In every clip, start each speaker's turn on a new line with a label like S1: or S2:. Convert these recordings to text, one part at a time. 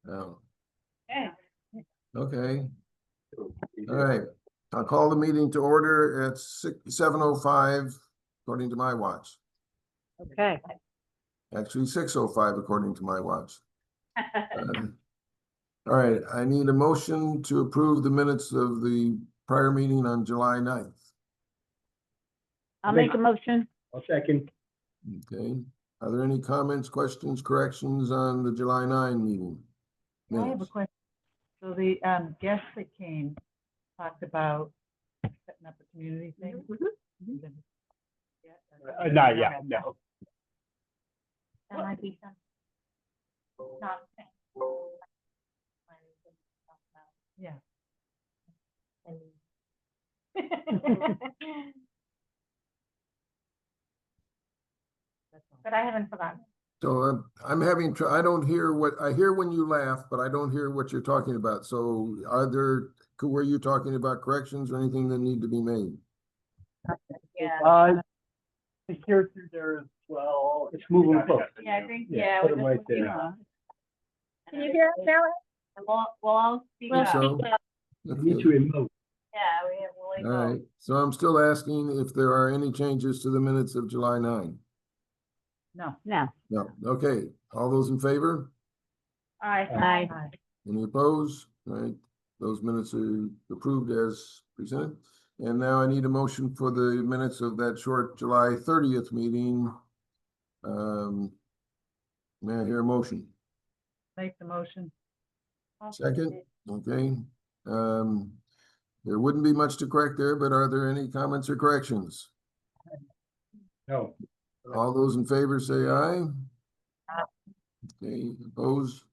S1: Oh,
S2: Okay.
S1: okay. All right. I'll call the meeting to order at 7:05 according to my watch.
S2: Okay.
S1: Actually, 6:05 according to my watch. All right, I need a motion to approve the minutes of the prior meeting on July 9th.
S2: I'll make a motion.
S3: I'll second.
S1: Okay, are there any comments, questions, corrections on the July 9 meeting?
S4: I have a
S1: Minutes?
S4: question. So the guests that came talked about setting up a community thing.
S3: Not yet, no.
S2: That might be some. Not.
S4: Yeah.
S2: But I haven't forgotten.
S1: So I'm having, I don't hear what, I hear when you laugh, but I don't hear what you're talking about. So were you talking about corrections or anything that need to be made?
S2: Yeah.
S3: Here through there as well. It's moving close.
S2: Yeah, I think,
S3: Yeah,
S2: yeah.
S3: put 'em
S2: we'll
S3: right
S2: just, you
S3: there.
S2: know. Can you hear us, Sarah? We'll all speak up.
S1: So,
S3: Need to emote.
S2: Yeah, we'll
S1: all right, so I'm still asking if there are any changes to the minutes of July 9.
S4: No.
S2: No.
S1: No, okay, all those in favor?
S2: Aye.
S1: Any opposed? All right, those minutes are approved as presented. And now I need a motion for the minutes of that short July 30th meeting. May I hear a motion?
S4: Make the motion.
S1: Second, okay. There wouldn't be much to correct there, but are there any comments or corrections?
S3: No.
S1: All those in favor say aye. Okay, opposed?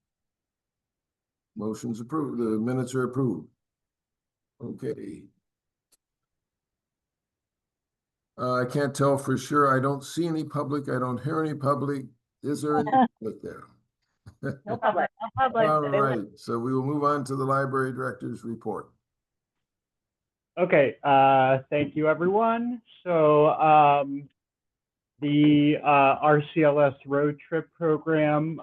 S1: Motion's approved, the minutes are approved. Okay. I can't tell for sure. I don't see any public. I don't hear any public. Is there any public there?
S2: No public. No public.
S1: All right, so we will move on to the library director's report.
S3: Okay, thank you, everyone. So the RCLS road trip program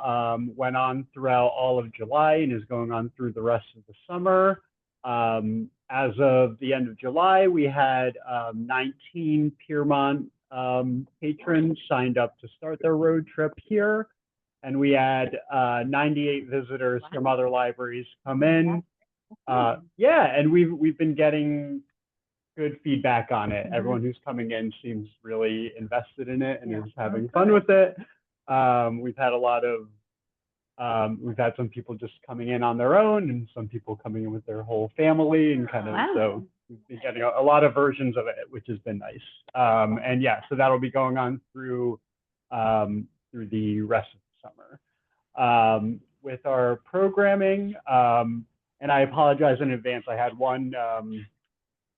S3: went on throughout all of July and is going on through the rest of the summer. As of the end of July, we had 19 Piermont patrons signed up to start their road trip here. And we had 98 visitors from other libraries come in. Yeah, and we've been getting good feedback on it. Everyone who's coming in seems really invested in it and is having fun with it. We've had a lot of, we've had some people just coming in on their own and some people coming in with their whole family and kind of, so we've been getting a lot of versions of it, which has been nice. And yeah, so that'll be going on through the rest of the summer. With our programming, and I apologize in advance, I had one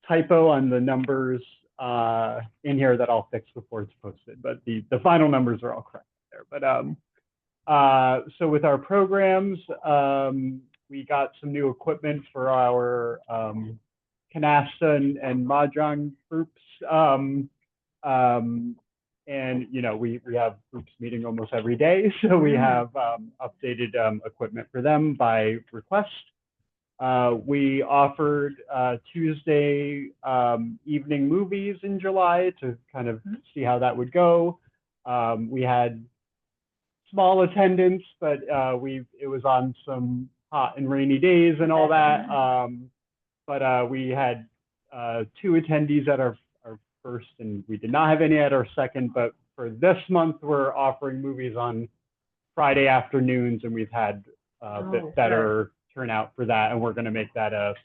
S3: typo on the numbers in here that I'll fix before it's posted, but the final numbers are all correct there. But so with our programs, we got some new equipment for our canasta and mahjong groups. And you know, we have groups meeting almost every day, so we have updated equipment for them by request. We offered Tuesday evening movies in July to kind of see how that would go. We had small attendance, but it was on some hot and rainy days and all that. But we had 2 attendees at our first, and we did not have any at our second. But for this month, we're offering movies on Friday afternoons, and we've had a bit better turnout for that, and we're going to make that a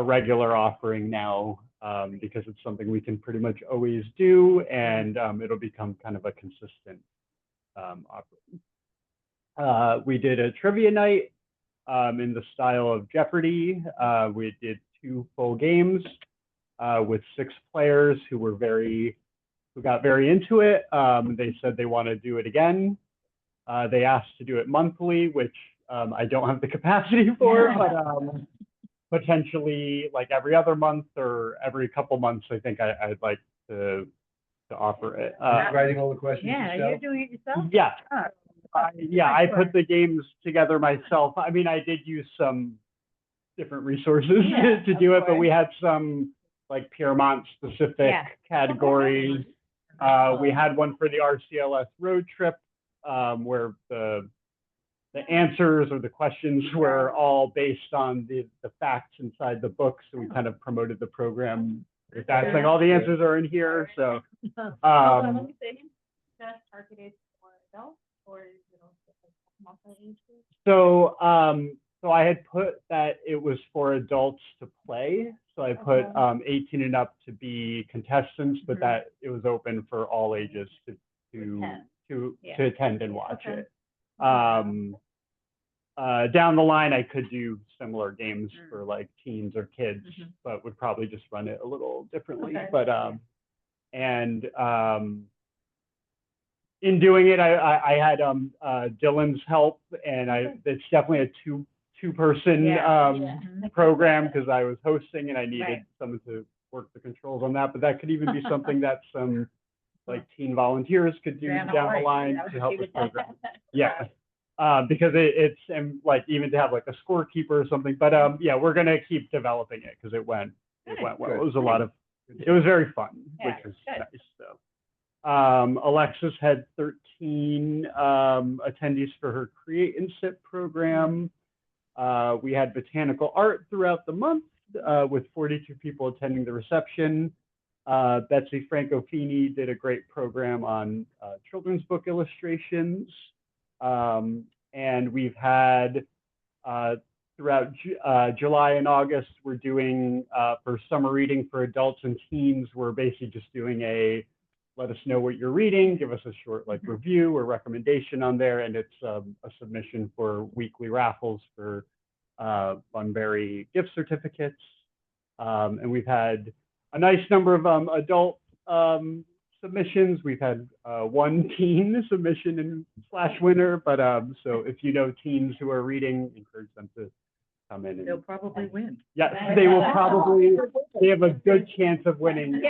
S3: regular offering now because it's something we can pretty much always do, and it'll become kind of a consistent offering. We did a trivia night in the style of Jeopardy. We did 2 full games with 6 players who got very into it. They said they want to do it again. They asked to do it monthly, which I don't have the capacity for, but potentially like every other month or every couple months, I think I'd like to offer it.
S5: Writing all the questions
S4: Yeah,
S5: yourself?
S4: you're doing it yourself?
S3: Yeah. Yeah, I put the games together myself. I mean, I did use some different resources
S2: Yeah,
S3: to do
S2: of
S3: it, but we
S2: course.
S3: had some like Piermont specific
S2: Yeah.
S3: categories. We had one for the RCLS road trip, where the answers or the questions were all based on the facts inside the book. So we kind of promoted the program with that. It's like all the answers are in here. So
S2: Just targeted for adults or is it also multi-age group?
S3: So I had put that it was for adults to play. So I put 18 and up to be contestants, but that it was open for all ages to attend and watch it. Down the line, I could do similar games for like teens or kids, but would probably just run it a little differently.
S2: Okay.
S3: But in doing it, I had Dylan's help, and it's definitely a two-person program because I was hosting and I needed someone to work the controls on that. But that could even be something that some like teen volunteers could do down the line to help with program. Yeah. Because it's and like even to have like a scorekeeper or something. But yeah, we're gonna keep developing it because it went well. It was it was very fun, which was nice. So Alexis had 13 attendees for her Create and Sit program. We had botanical art throughout the month with 42 people attending the reception. Betsy Francofini did a great program on children's book illustrations. And we've had throughout July and August, we're doing for summer reading for adults and teens, we're basically just doing let us know what you're reading, give us a short like review or recommendation on there, and it's a submission for weekly raffles for Bunbury gift certificates. And we've had a nice number of adult submissions. We've had one teen submission and / winner, but so if you know teens who are reading, encourage them to come in.
S4: They'll probably win.
S3: Yes, they will probably. They have a good chance of winning.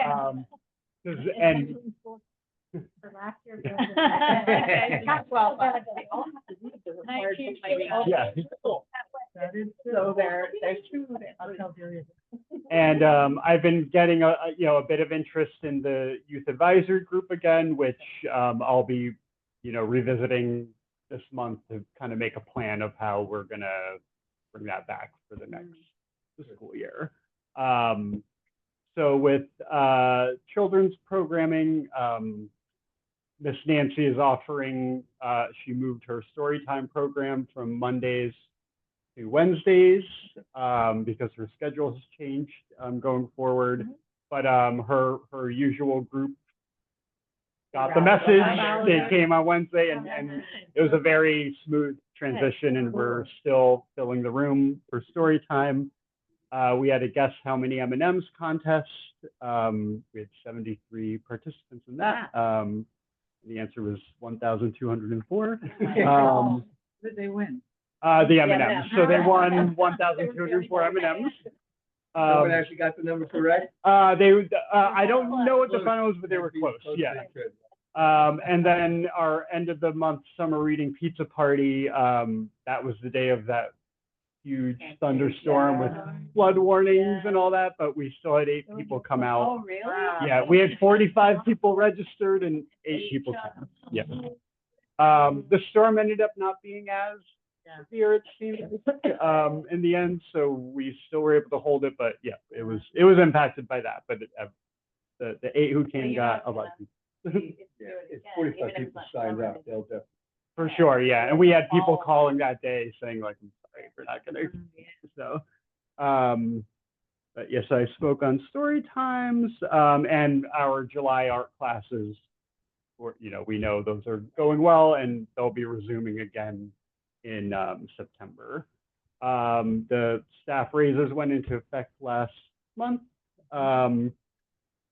S3: And
S2: For last year.
S3: yeah.
S4: That is so they're true. I'll tell Julia.
S3: And I've been getting a bit of interest in the youth advisory group again, which I'll be revisiting this month to kind of make a plan of how we're gonna bring that back for the next school year. So with children's programming, Miss Nancy is offering, she moved her Storytime program from Mondays to Wednesdays because her schedule has changed going forward. But her usual group got the message. They came on Wednesday, and it was a very smooth transition, and we're still filling the room for Storytime. We had a guess how many M&Ms contest. We had 73 participants in that. The answer was 1,204.
S4: What did they win?
S3: The M&Ms. So they won 1,204 M&Ms.
S5: Someone actually got the number correct?
S3: I don't know what the final was, but they were close. Yeah. And then our end of the month summer reading pizza party. That was the day of that huge thunderstorm with flood warnings and all that, but we still had 8 people come out.
S2: Oh, really?
S3: Yeah, we had 45 people registered and 8 people came. Yeah. The storm ended up not being as severe, it seemed, in the end, so we still were able to hold it. But yeah, it was impacted by that. But the 8 who came got a lot.
S5: It's 45 people signed up. They'll definitely.
S3: For sure, yeah. And we had people calling that day saying like, I'm sorry, we're not gonna. So, but yes, I spoke on story times and our July art classes. We know those are going well, and they'll be resuming again in September. The staff raises went into effect last month.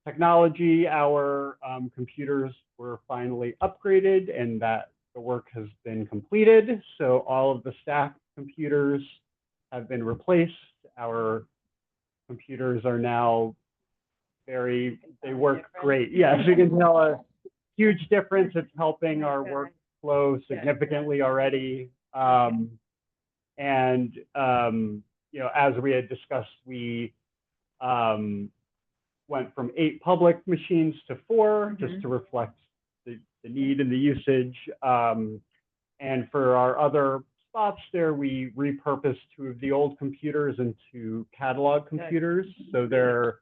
S3: Technology, our computers were finally upgraded, and that the work has been completed. So all of the staff computers have been replaced. Our computers are now they work great. Yes, you can tell a huge difference. It's helping our work flow significantly already. And, you know, as we had discussed, we went from 8 public machines to 4, just to reflect the need and the usage. And for our other spots there, we repurposed 2 of the old computers into catalog computers. So they're,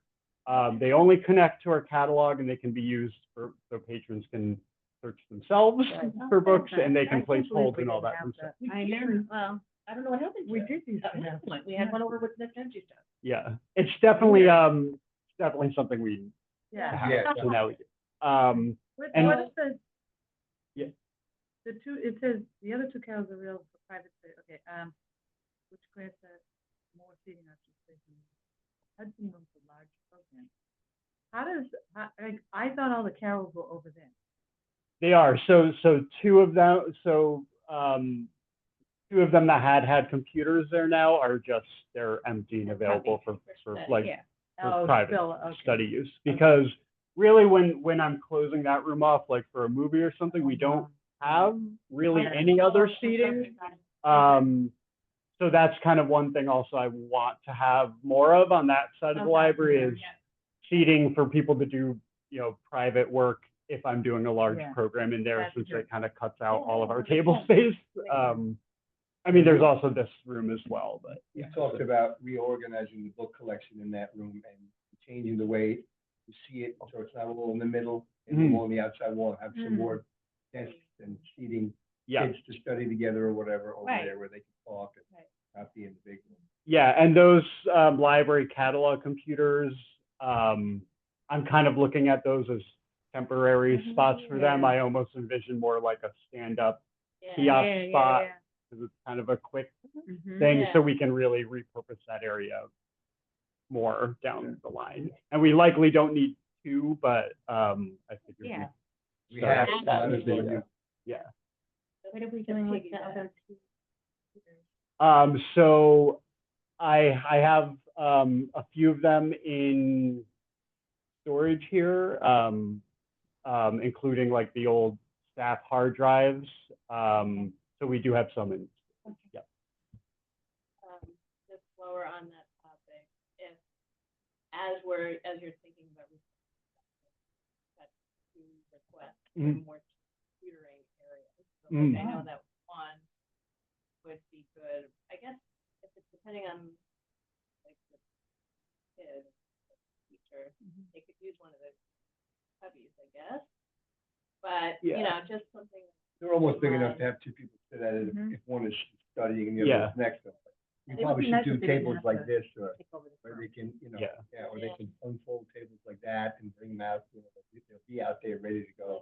S3: they only connect to our catalog, and they can be used for, so patrons can search themselves for books, and they can place holds and all that.
S2: I know, well, I don't know what happened.
S4: We did use
S2: At one point, we had one over with the country stuff.
S3: Yeah, it's definitely definitely something we
S4: Yeah.
S3: have.
S5: Yeah.
S3: So now we do.
S4: What
S3: And-
S4: is the?
S3: Yeah.
S4: The 2, it says the other 2 cows are real for private, okay, which grants more seating options. Hudson owns a large program. How does, like, I thought all the carols were over there.
S3: They are. So 2 of them. So 2 of them that had computers there now are just, they're empty and available for like
S2: Yeah.
S3: for private
S4: still, okay.
S3: study use. Because really, when I'm closing that room off, like for a movie or something, we don't have really any other seating. So that's kind of one thing also I want to have more of on that side of the library is seating for people to do, you know, private work if I'm doing a large program in there,
S4: That's
S3: since
S4: true.
S3: it kind of cuts out all of our table space. I mean, there's also this room as well, but
S5: We talked about reorganizing the book collection in that room and changing the way you see it, so it's not all in the middle and all on the outside wall, have some more desks and seating
S3: yeah.
S5: kids to study together or whatever over
S2: Right.
S5: there where they can talk and not be in the big room.
S3: Yeah, and those library catalog computers, I'm kind of looking at those as temporary spots for them. I almost envision more like a stand-up kiosk spot, because it's kind of a quick thing, so we can really repurpose that area more down the line. And we likely don't need 2, but I figured
S5: We have
S3: that
S5: a
S3: was
S5: lot of
S3: the, yeah.
S2: What are we doing with the other 2?
S3: So I have a few of them in storage here, including like the old staff hard drives. So we do have some in. Yeah.
S2: Just lower on that topic, if, as you're thinking about that 2 requests for more tutoring areas. So like, I know that one would be good. I guess if it's depending on like the kid, the teacher, they could use one of the cubbies, I guess. But you know, just something.
S5: They're almost big enough to have 2 people sit at it if one is studying and the other is next to them. You
S2: It would
S5: probably
S2: be
S5: should
S2: nice
S5: do
S2: if they didn't
S5: tables
S2: have
S5: like
S2: to
S5: this or
S2: take over the
S5: where
S2: front.
S5: they can, you know,
S3: Yeah.
S5: or they can unfold tables like that and bring them out, you know, they'll be out there ready to go.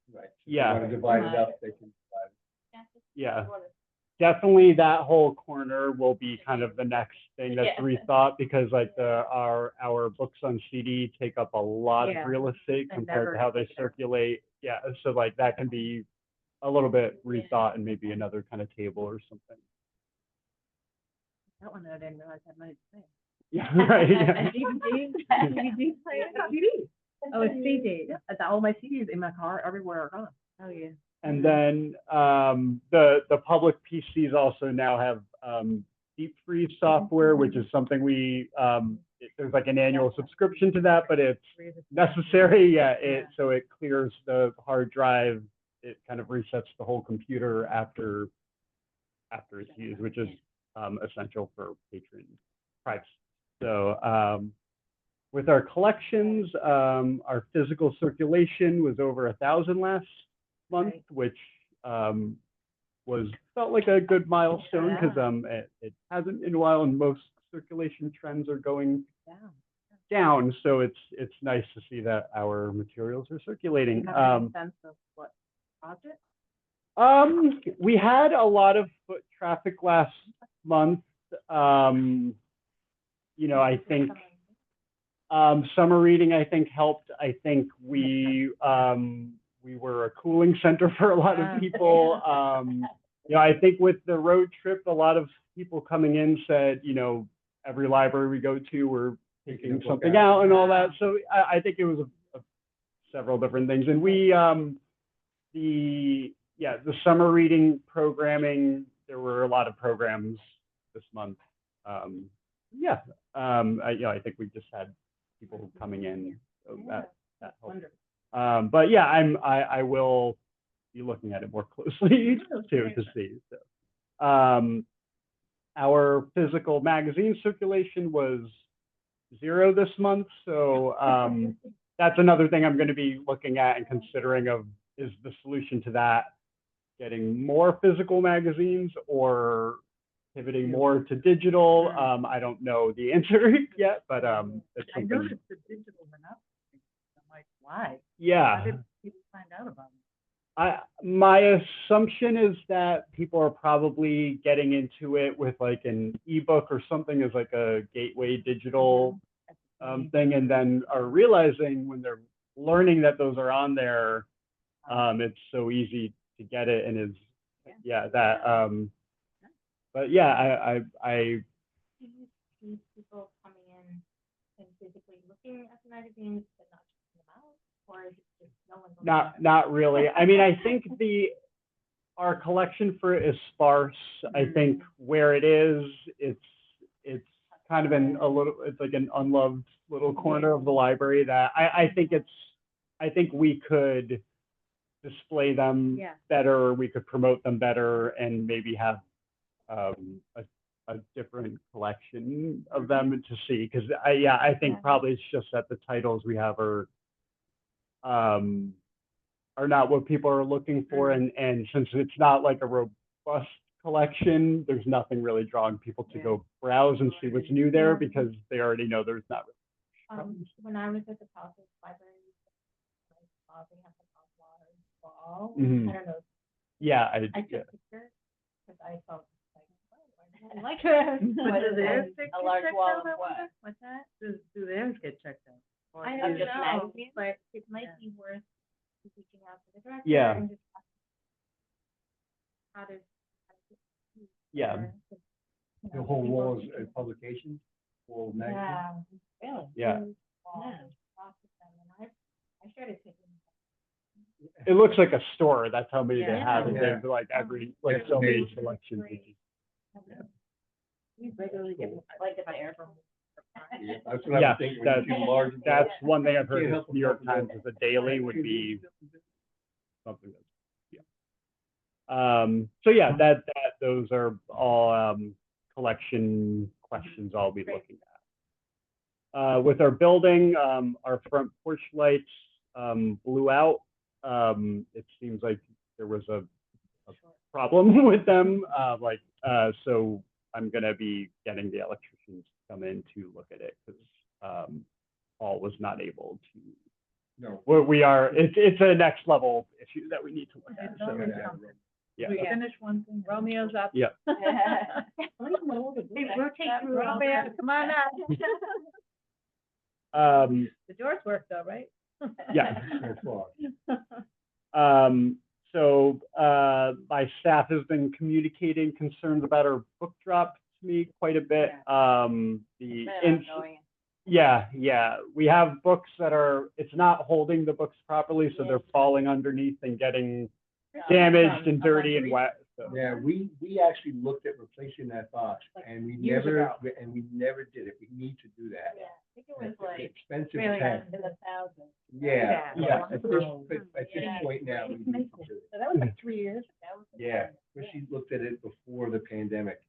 S5: Right. So if they
S3: Yeah.
S5: want to divide it up, they can divide it.
S3: Yeah. Definitely that whole corner will be kind of the next thing that's rethought, because like our books on CD take up a lot of real estate
S2: And
S3: compared
S2: never
S3: to how they
S2: take it up.
S3: circulate. Yeah, so like that can be a little bit rethought and maybe another kind of table or something.
S4: That one I didn't realize that might say.
S3: Yeah, right. Yeah.
S4: DVD player? CD. Oh, it's CD. All my CDs in my car, everywhere are gone. Oh, yeah.
S3: And then the public PCs also now have deep freeze software, which is something we there's like an annual subscription to that, but it's necessary. Yeah, so it clears the hard drive. It kind of resets the whole computer after it's used, which is essential for patron privacy. So with our collections, our physical circulation was over 1,000 last month, which felt like a good milestone, because it hasn't in a while, and most circulation trends are going down. So it's nice to see that our materials are circulating.
S4: Sense of what project?
S3: We had a lot of foot traffic last month. You know, I think summer reading, I think, helped. I think we were a cooling center for a lot of people. You know, I think with the road trip, a lot of people coming in said, you know, every library we go to, we're taking something out and all that. So I think it was several different things. And we the summer reading programming, there were a lot of programs this month. I think we just had people coming in, so that helped.
S4: Wonderful.
S3: But yeah, I will be looking at it more closely to see. So, our physical magazine circulation was 0 this month, so that's another thing I'm going to be looking at and considering of, is the solution to that getting more physical magazines or pivoting more to digital? I don't know the answer yet, but it's
S4: I
S3: something.
S4: noticed the digital went up. I'm like, why?
S3: Yeah.
S4: How did people find out about it?
S3: My assumption is that people are probably getting into it with like an ebook or something as like a gateway digital thing, and then are realizing when they're learning that those are on there, it's so easy to get it, and is but yeah, I
S2: Do you see people coming in and physically looking at the magazines but not checking them out? Or is it just no one?
S3: not really. I mean, I think our collection for it is sparse. I think where it is, it's kind of it's like an unloved little corner of the library that I think we could display them better, we could promote them better, and maybe have a different collection of them to see. Because I think probably it's just that the titles we have are not what people are looking for, and since it's not like a robust collection, there's nothing really drawing people to go browse and see what's new there, because they already know there's not.
S2: When I was at the Palisades Library, they have the Water Ball.
S3: Mhm.
S2: I don't know.
S3: Yeah,
S2: I took pictures because I felt like
S4: But do theirs get
S2: a large
S4: checked
S2: wall
S4: out?
S2: of what?
S4: What's that? Do theirs get checked out? Or
S2: I
S4: is
S2: don't
S4: it-
S2: know, but it might be worth reaching out to the director
S3: Yeah.
S2: and just asking how does it
S3: Yeah.
S2: better, 'cause, you
S5: The
S2: know,
S5: whole
S2: people
S5: wall is
S2: think it's-
S5: publications, wall magazine.
S2: Really?
S3: Yeah.
S2: Lots of them, and I started taking.
S3: It looks like a store. That's how many they have. And
S5: Yeah.
S3: they have like so many selections.
S2: We regularly get, like, if I ever.
S5: Yeah, that's what I
S3: Yeah,
S5: was thinking, when you see large.
S3: that's one thing I've heard.
S5: Can't
S3: Is
S5: help but
S3: New York
S5: look at
S3: Times
S5: that.
S3: as a daily would be something. So yeah, that those are all collection questions I'll be looking at. With our building, our front porch lights blew out. It seems like there was a problem with them. So I'm gonna be getting the electricians to come in to look at it, because Paul was not able to.
S5: No.
S3: We are. It's a next level issue that we need to look at.
S4: It's
S3: So
S4: always
S5: Yeah.
S4: something.
S3: yeah.
S4: We finish one thing. Romeo's up.
S3: Yeah.
S2: Hey, rotate through all
S4: Romeo,
S2: that.
S4: come on up. The doors work though, right?
S3: Yeah.
S5: So far.
S3: So my staff has been communicating concerns about our book drop to me quite a bit. We have books that it's not holding the books properly, so they're falling underneath and getting damaged and dirty and wet. So.
S5: Yeah, we actually looked at replacing that box, and we never did it. We need to do that.
S2: Yeah, I think it was
S5: It's
S2: like
S5: expensive
S2: really
S5: tech.
S2: in the thousands.
S5: Yeah,
S3: Yeah.
S5: At this point now, we need to do it.
S2: So that was like 3 years. That was.
S5: Yeah, but she looked at it before the pandemic.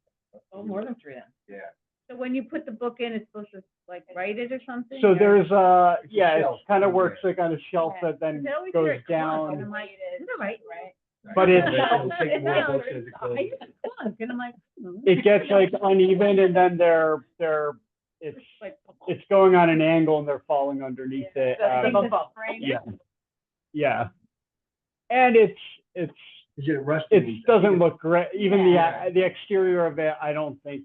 S4: Oh, more than 3 then.
S5: Yeah.
S4: So when you put the book in, it's supposed to like write it or something?
S3: So
S4: or-
S3: there's it
S5: shelf.
S3: kind of works like on a shelf that then
S4: They always
S3: goes
S4: say, "Come on,"
S3: down.
S4: And I'm like, isn't it right?
S3: But it's-
S5: It'll take more books as it
S4: I
S5: goes.
S4: used to plug, and I'm like.
S3: It gets like uneven, and then it's going on an angle, and they're falling underneath it. Yeah, and
S5: Is it rusty?
S3: it doesn't look great. Even
S5: Yeah.
S3: the exterior of it, I don't think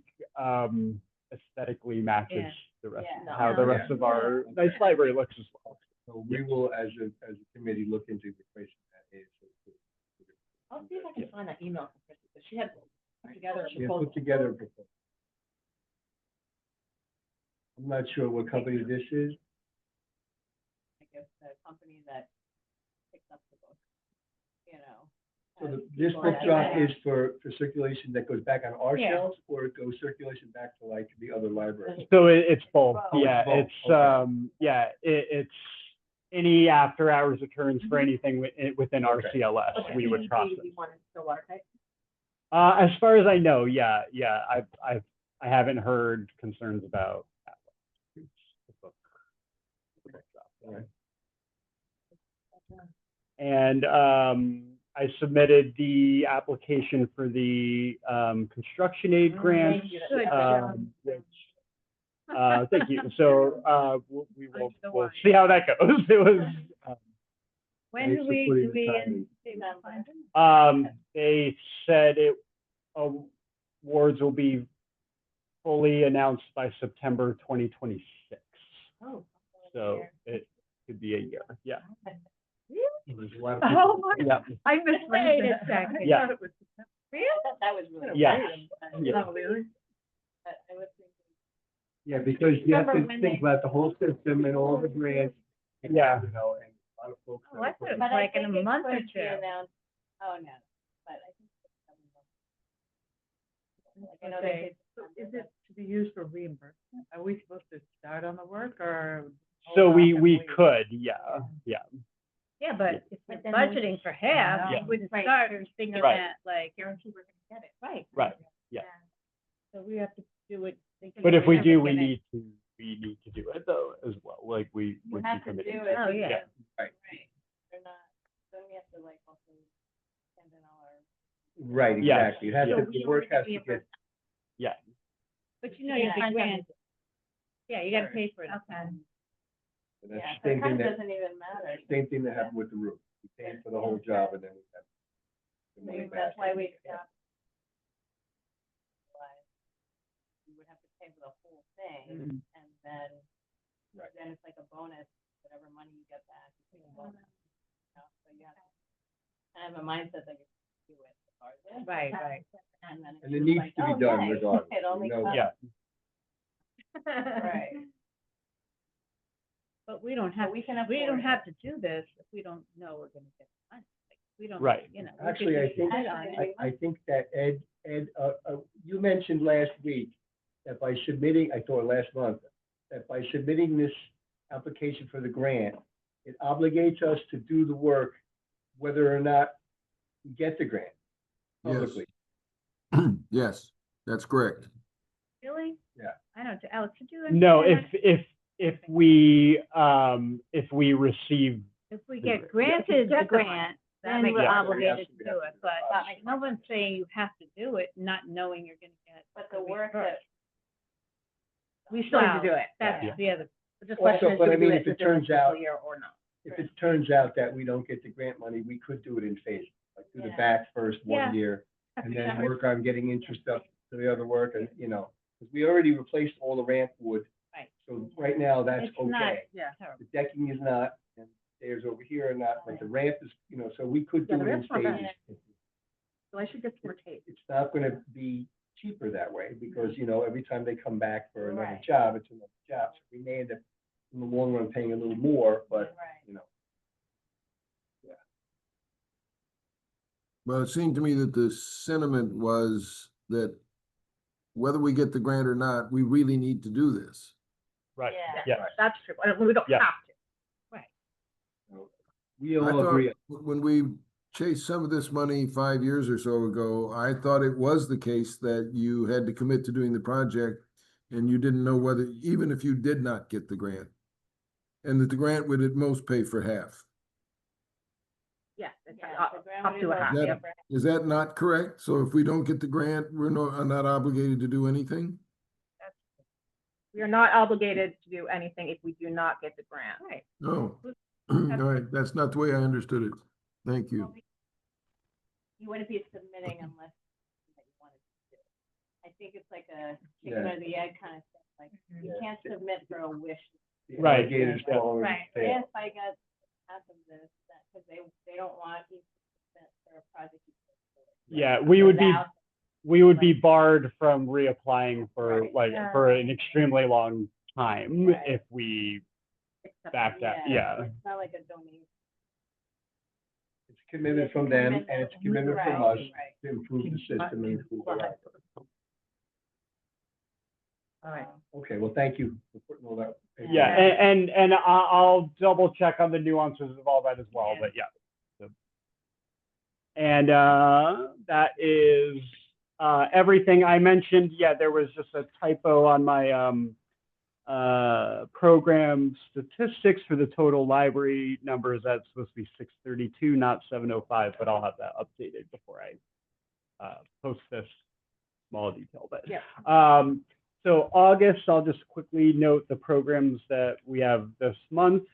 S3: aesthetically matches
S4: Yeah.
S3: the rest
S2: Yeah.
S3: how the rest of our nice library looks as well.
S5: So we will, as a committee, look into replacing that.
S2: I'll see if I can find that email from Christy, because she had put together a
S5: She has
S2: proposal.
S5: put together a proposal. I'm not sure what company this is.
S2: I guess the company that picks up the book. you know.
S5: So
S2: have
S5: this
S2: people
S5: book
S2: that-
S5: drop is for circulation that goes back on our
S2: Yeah.
S5: shelves, or it goes circulation back to like the other libraries?
S3: So it's both,
S2: Oh,
S3: yeah,
S5: it's both,
S3: it's,
S5: okay.
S3: yeah, it's any after hours returns for anything within our
S5: Okay.
S3: CLS, we would
S2: DEP,
S3: process.
S2: we want it still watertight?
S3: As far as I know, yeah, I haven't heard concerns about that. The book drop.
S5: All right.
S3: And I submitted the application for the construction aid grant.
S2: Thank you.
S3: Which, thank you. So
S4: Under the
S3: we'll
S4: wire.
S3: see how that goes. It was
S4: When
S5: Thanks
S4: do
S5: for
S4: we,
S5: putting
S4: do
S5: the
S4: we,
S5: time in.
S3: they said awards will be fully announced by September 2026.
S2: Oh.
S3: So it could be a year. Yeah.
S5: There's a lot of
S4: Oh,
S5: people-
S4: my-
S3: Yeah.
S4: I misread
S2: Wait a
S4: that.
S2: second.
S4: I
S3: Yeah.
S4: thought it was September.
S2: I thought that was really.
S3: Yeah.
S2: weird, but-
S3: Yeah.
S4: Oh, really?
S2: but I was thinking,
S5: Yeah, because you have to
S2: Remember when
S5: think
S2: they-
S5: about the whole system and all the grants.
S3: Yeah.
S5: You know, and a lot of folks.
S4: Oh, I thought it was
S2: but I
S4: like in a
S2: think it
S4: month or
S2: could be
S4: two.
S2: announced- Oh, no, but I think. Like, I know they
S4: Okay,
S2: say
S4: so
S2: September,
S4: is it to be used for reimbursement? Are we supposed to start on the work or?
S3: So
S4: hold
S3: we
S4: off and
S3: we
S4: wait?
S3: could, yeah.
S4: Yeah, but if
S2: But
S4: we're
S2: then we-
S4: budgeting for half,
S3: Yeah.
S4: we wouldn't
S2: Right.
S4: start thinking
S3: Right.
S4: that, like, guarantee we're gonna get it. Right.
S3: Right. Yeah.
S4: So we have to do it. thinking
S3: But if
S4: we're
S3: we
S4: never
S3: do, we
S4: gonna-
S3: need to do it though as well. Like we
S2: You
S3: would be
S2: have to
S3: committing
S2: do
S3: to.
S2: it.
S4: Oh, yeah.
S3: Yeah.
S5: Right.
S2: Right, they're not, then we have to like also send in all our.
S5: Right,
S3: Yeah.
S5: exactly. It has
S3: Yeah.
S5: to, the work has to get,
S3: Yeah.
S4: But you know,
S2: Yeah,
S4: you
S2: contract
S4: grant,
S2: is-
S4: yeah, you gotta pay for it.
S2: Okay.
S5: and
S2: Yeah,
S5: that's
S2: so
S5: the
S2: it
S5: same
S2: kind
S5: thing
S2: of
S5: that,
S2: doesn't even matter.
S5: same thing that happened with the roof. We paid for the whole job and then we have the money
S2: Maybe
S5: back.
S2: that's why we stopped. We would have to pay for the whole thing, and then,
S5: Right.
S2: then it's like a bonus, whatever money you get back. You pay a bonus, you know, so you have to kind of a mindset that you do it regardless.
S4: Right, right.
S2: And then.
S5: And it needs to be done regardless.
S2: It only
S5: You know
S2: costs.
S3: Yeah.
S2: Right.
S4: But we don't have,
S2: we can
S4: we don't
S2: afford
S4: have to do this if we don't know we're gonna get the money. Like, we don't,
S3: Right.
S4: you know. we could
S5: Actually, I
S4: just
S5: think,
S4: sit on it.
S5: I think that Ed, you mentioned last week that by submitting, I thought last month, that by submitting this application for the grant, it obligates us to do the work whether or not we get the grant
S1: Yes.
S5: publicly.
S1: Yes, that's correct.
S4: Really?
S5: Yeah.
S4: I don't, Alex, could you?
S3: No,
S4: understand
S3: if we receive,
S4: that? If we get granted the grant, then we're
S3: Yeah.
S4: obligated to
S5: We
S4: do
S5: have
S4: it,
S5: to
S4: but
S5: do it.
S4: no one's saying you have to do it, not knowing you're gonna get.
S2: But the work that.
S4: We still have to do it,
S3: Yeah.
S4: that's the other.
S5: Also, but I mean, if it turns out,
S4: Or not.
S5: if it turns out that we don't get the grant money, we could do it in phases. Like do the
S2: Yeah.
S5: back first
S4: Yeah.
S5: 1 year, and then work on getting interest up to the other work, and, you know, because we already replaced all the ramp wood.
S4: Right.
S5: So right now, that's
S4: It's not,
S5: okay.
S4: yeah.
S5: The decking is not, and stairs over here are not, but the ramp is, you know, so we could do
S4: Yeah, the
S5: it in
S4: ramp's not bad.
S5: phases.
S4: So I should get some more tape.
S5: It's not gonna be cheaper that way, because, you know, every time they come back for another
S2: Right.
S5: job, it's another job. So we may end up, in the long run, paying a little more, but,
S2: Right.
S5: you know.
S1: Well, it seemed to me that the sentiment was that whether we get the grant or not, we really need to do this.
S3: right,
S2: Yeah.
S3: yeah,
S4: That's true, we don't
S3: Yeah.
S4: have to.
S5: We
S1: I
S5: all
S1: thought
S5: agree.
S1: when we chased some of this money 5 years or so ago, I thought it was the case that you had to commit to doing the project and you didn't know whether, even if you did not get the grant, and that the grant would at most pay for half.
S4: Yeah, it's
S2: Yeah,
S4: up
S2: the grant
S4: up
S2: would
S4: to
S2: be
S4: a half,
S2: low.
S1: That-
S4: yeah.
S1: Is that not correct? So if we don't get the grant, are not obligated to do anything?
S6: We are not obligated to do anything if we do not get the grant.
S4: Right.
S1: No. All right, that's not the way I understood it. Thank you.
S2: You wouldn't be submitting unless that you wanted to do. I think it's like a chicken
S5: Yeah.
S2: or the egg kind of thing, like, you
S5: Yeah.
S2: can't submit for a wish.
S5: The
S3: Right.
S5: alligators
S3: Yeah.
S5: fall in the
S4: Right.
S5: tail.
S2: If I got half of this, that, because they don't want you to submit for a project. you can't do it.
S3: yeah, we would be
S2: Without-
S3: barred from reapplying for
S2: Right.
S3: like,
S4: Yeah.
S3: for an extremely long time
S2: Right.
S3: if we backed out, yeah.
S2: It's not like a donation.
S5: It's commitment from them and it's a commitment from us
S6: Right.
S5: to improve the system and improve the life.
S4: All right.
S5: Okay, well, thank you for putting all that.
S3: Yeah, and I'll double check on the nuances of all that as well, but yeah. So- And that is everything I mentioned. Yeah, there was just a typo on my program statistics for the total library numbers. That's supposed to be 632, not 705, but I'll have that updated before I post this small detail. But
S6: Yeah.
S3: so August, I'll just quickly note the programs that we have this month.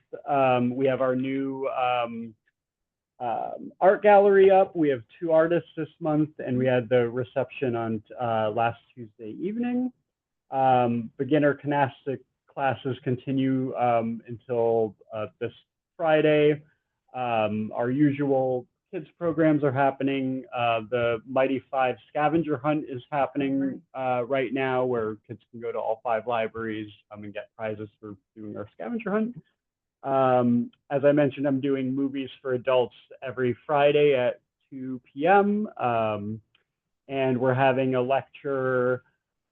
S3: We have our new art gallery up. We have 2 artists this month, and we had the reception on last Tuesday evening. Beginner gymnastic classes continue until this Friday. Our usual kids programs are happening. The Mighty 5 scavenger hunt is happening right now, where kids can go to all 5 libraries and get prizes for doing our scavenger hunt. As I mentioned, I'm doing movies for adults every Friday at 2 p.m. And we're having a lecture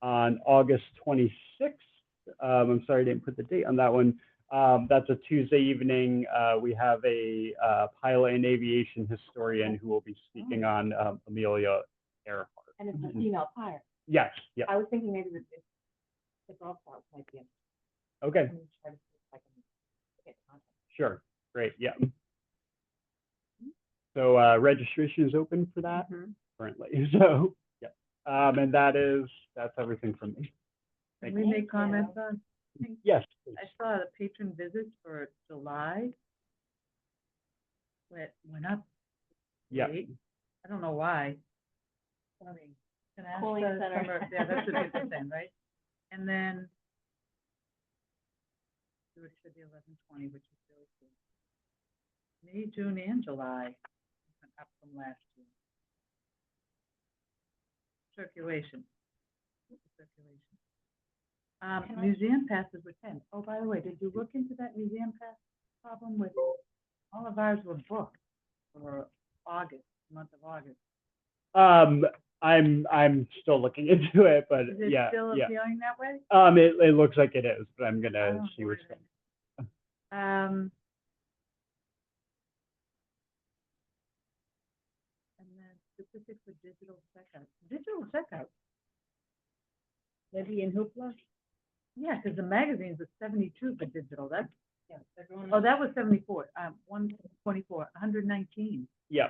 S3: on August 26th. I'm sorry I didn't put the date on that one. That's a Tuesday evening. We have a pilot and aviation historian who will be speaking on Amelia Earhart.
S6: And it's a female pilot.
S3: Yes, yeah,
S6: I was thinking maybe the Girl Scouts might be.
S3: okay,
S6: I'm gonna try to see if I can get contact.
S3: sure, great, yeah. So registration is open for that currently, so, yeah. And that's everything from me.
S4: Can we make comments on?
S3: Yes, please.
S4: I saw the patron visits for July. Went up.
S3: Yeah.
S4: I don't know why. I mean, can I ask
S2: Cooling
S4: the
S2: center.
S4: summer- yeah, that's what it's saying, right? And then it should be 11/20, which is really cool. May, June, and July went up from last year. Circulation. Museum passes were 10. Oh, by the way, did you look into that museum pass problem with, all of ours were booked for August, month of August.
S3: I'm still looking into it, but
S4: Is it
S3: yeah,
S4: still
S3: yeah.
S4: feeling that way?
S3: It looks like it is, but I'm
S4: I
S3: gonna
S4: don't
S3: see
S4: know
S3: what's
S4: what
S3: going.
S4: And then specific for digital checkout. Digital checkout? Maybe in Hoopla? Yeah, because the magazines are 72 for digital. That's, oh, that was 74. 124, 119.
S3: Yeah,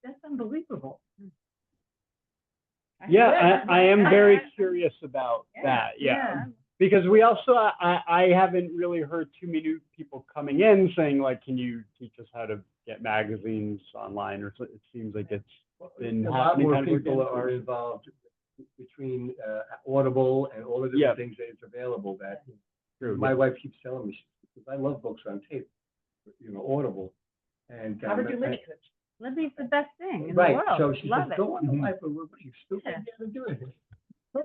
S4: That's unbelievable.
S3: yeah, I am very curious about that, yeah. Because we also, I haven't really heard too many people coming in saying like, can you teach us how to get magazines online? Or so it seems like it's been
S5: A lot
S3: happening
S5: more
S3: kind of
S5: people
S3: organically.
S5: are involved between Audible and all the
S3: Yeah.
S5: different things that it's available that
S3: True,
S5: my
S3: yeah.
S5: wife keeps telling me, because I love books on tape, Audible. And
S4: Libby's the best thing in the
S5: right,
S4: world.
S5: so she
S4: Love
S5: says,
S4: it.
S5: go on the library, what are you stupid?
S4: Yeah.
S5: You gotta do it.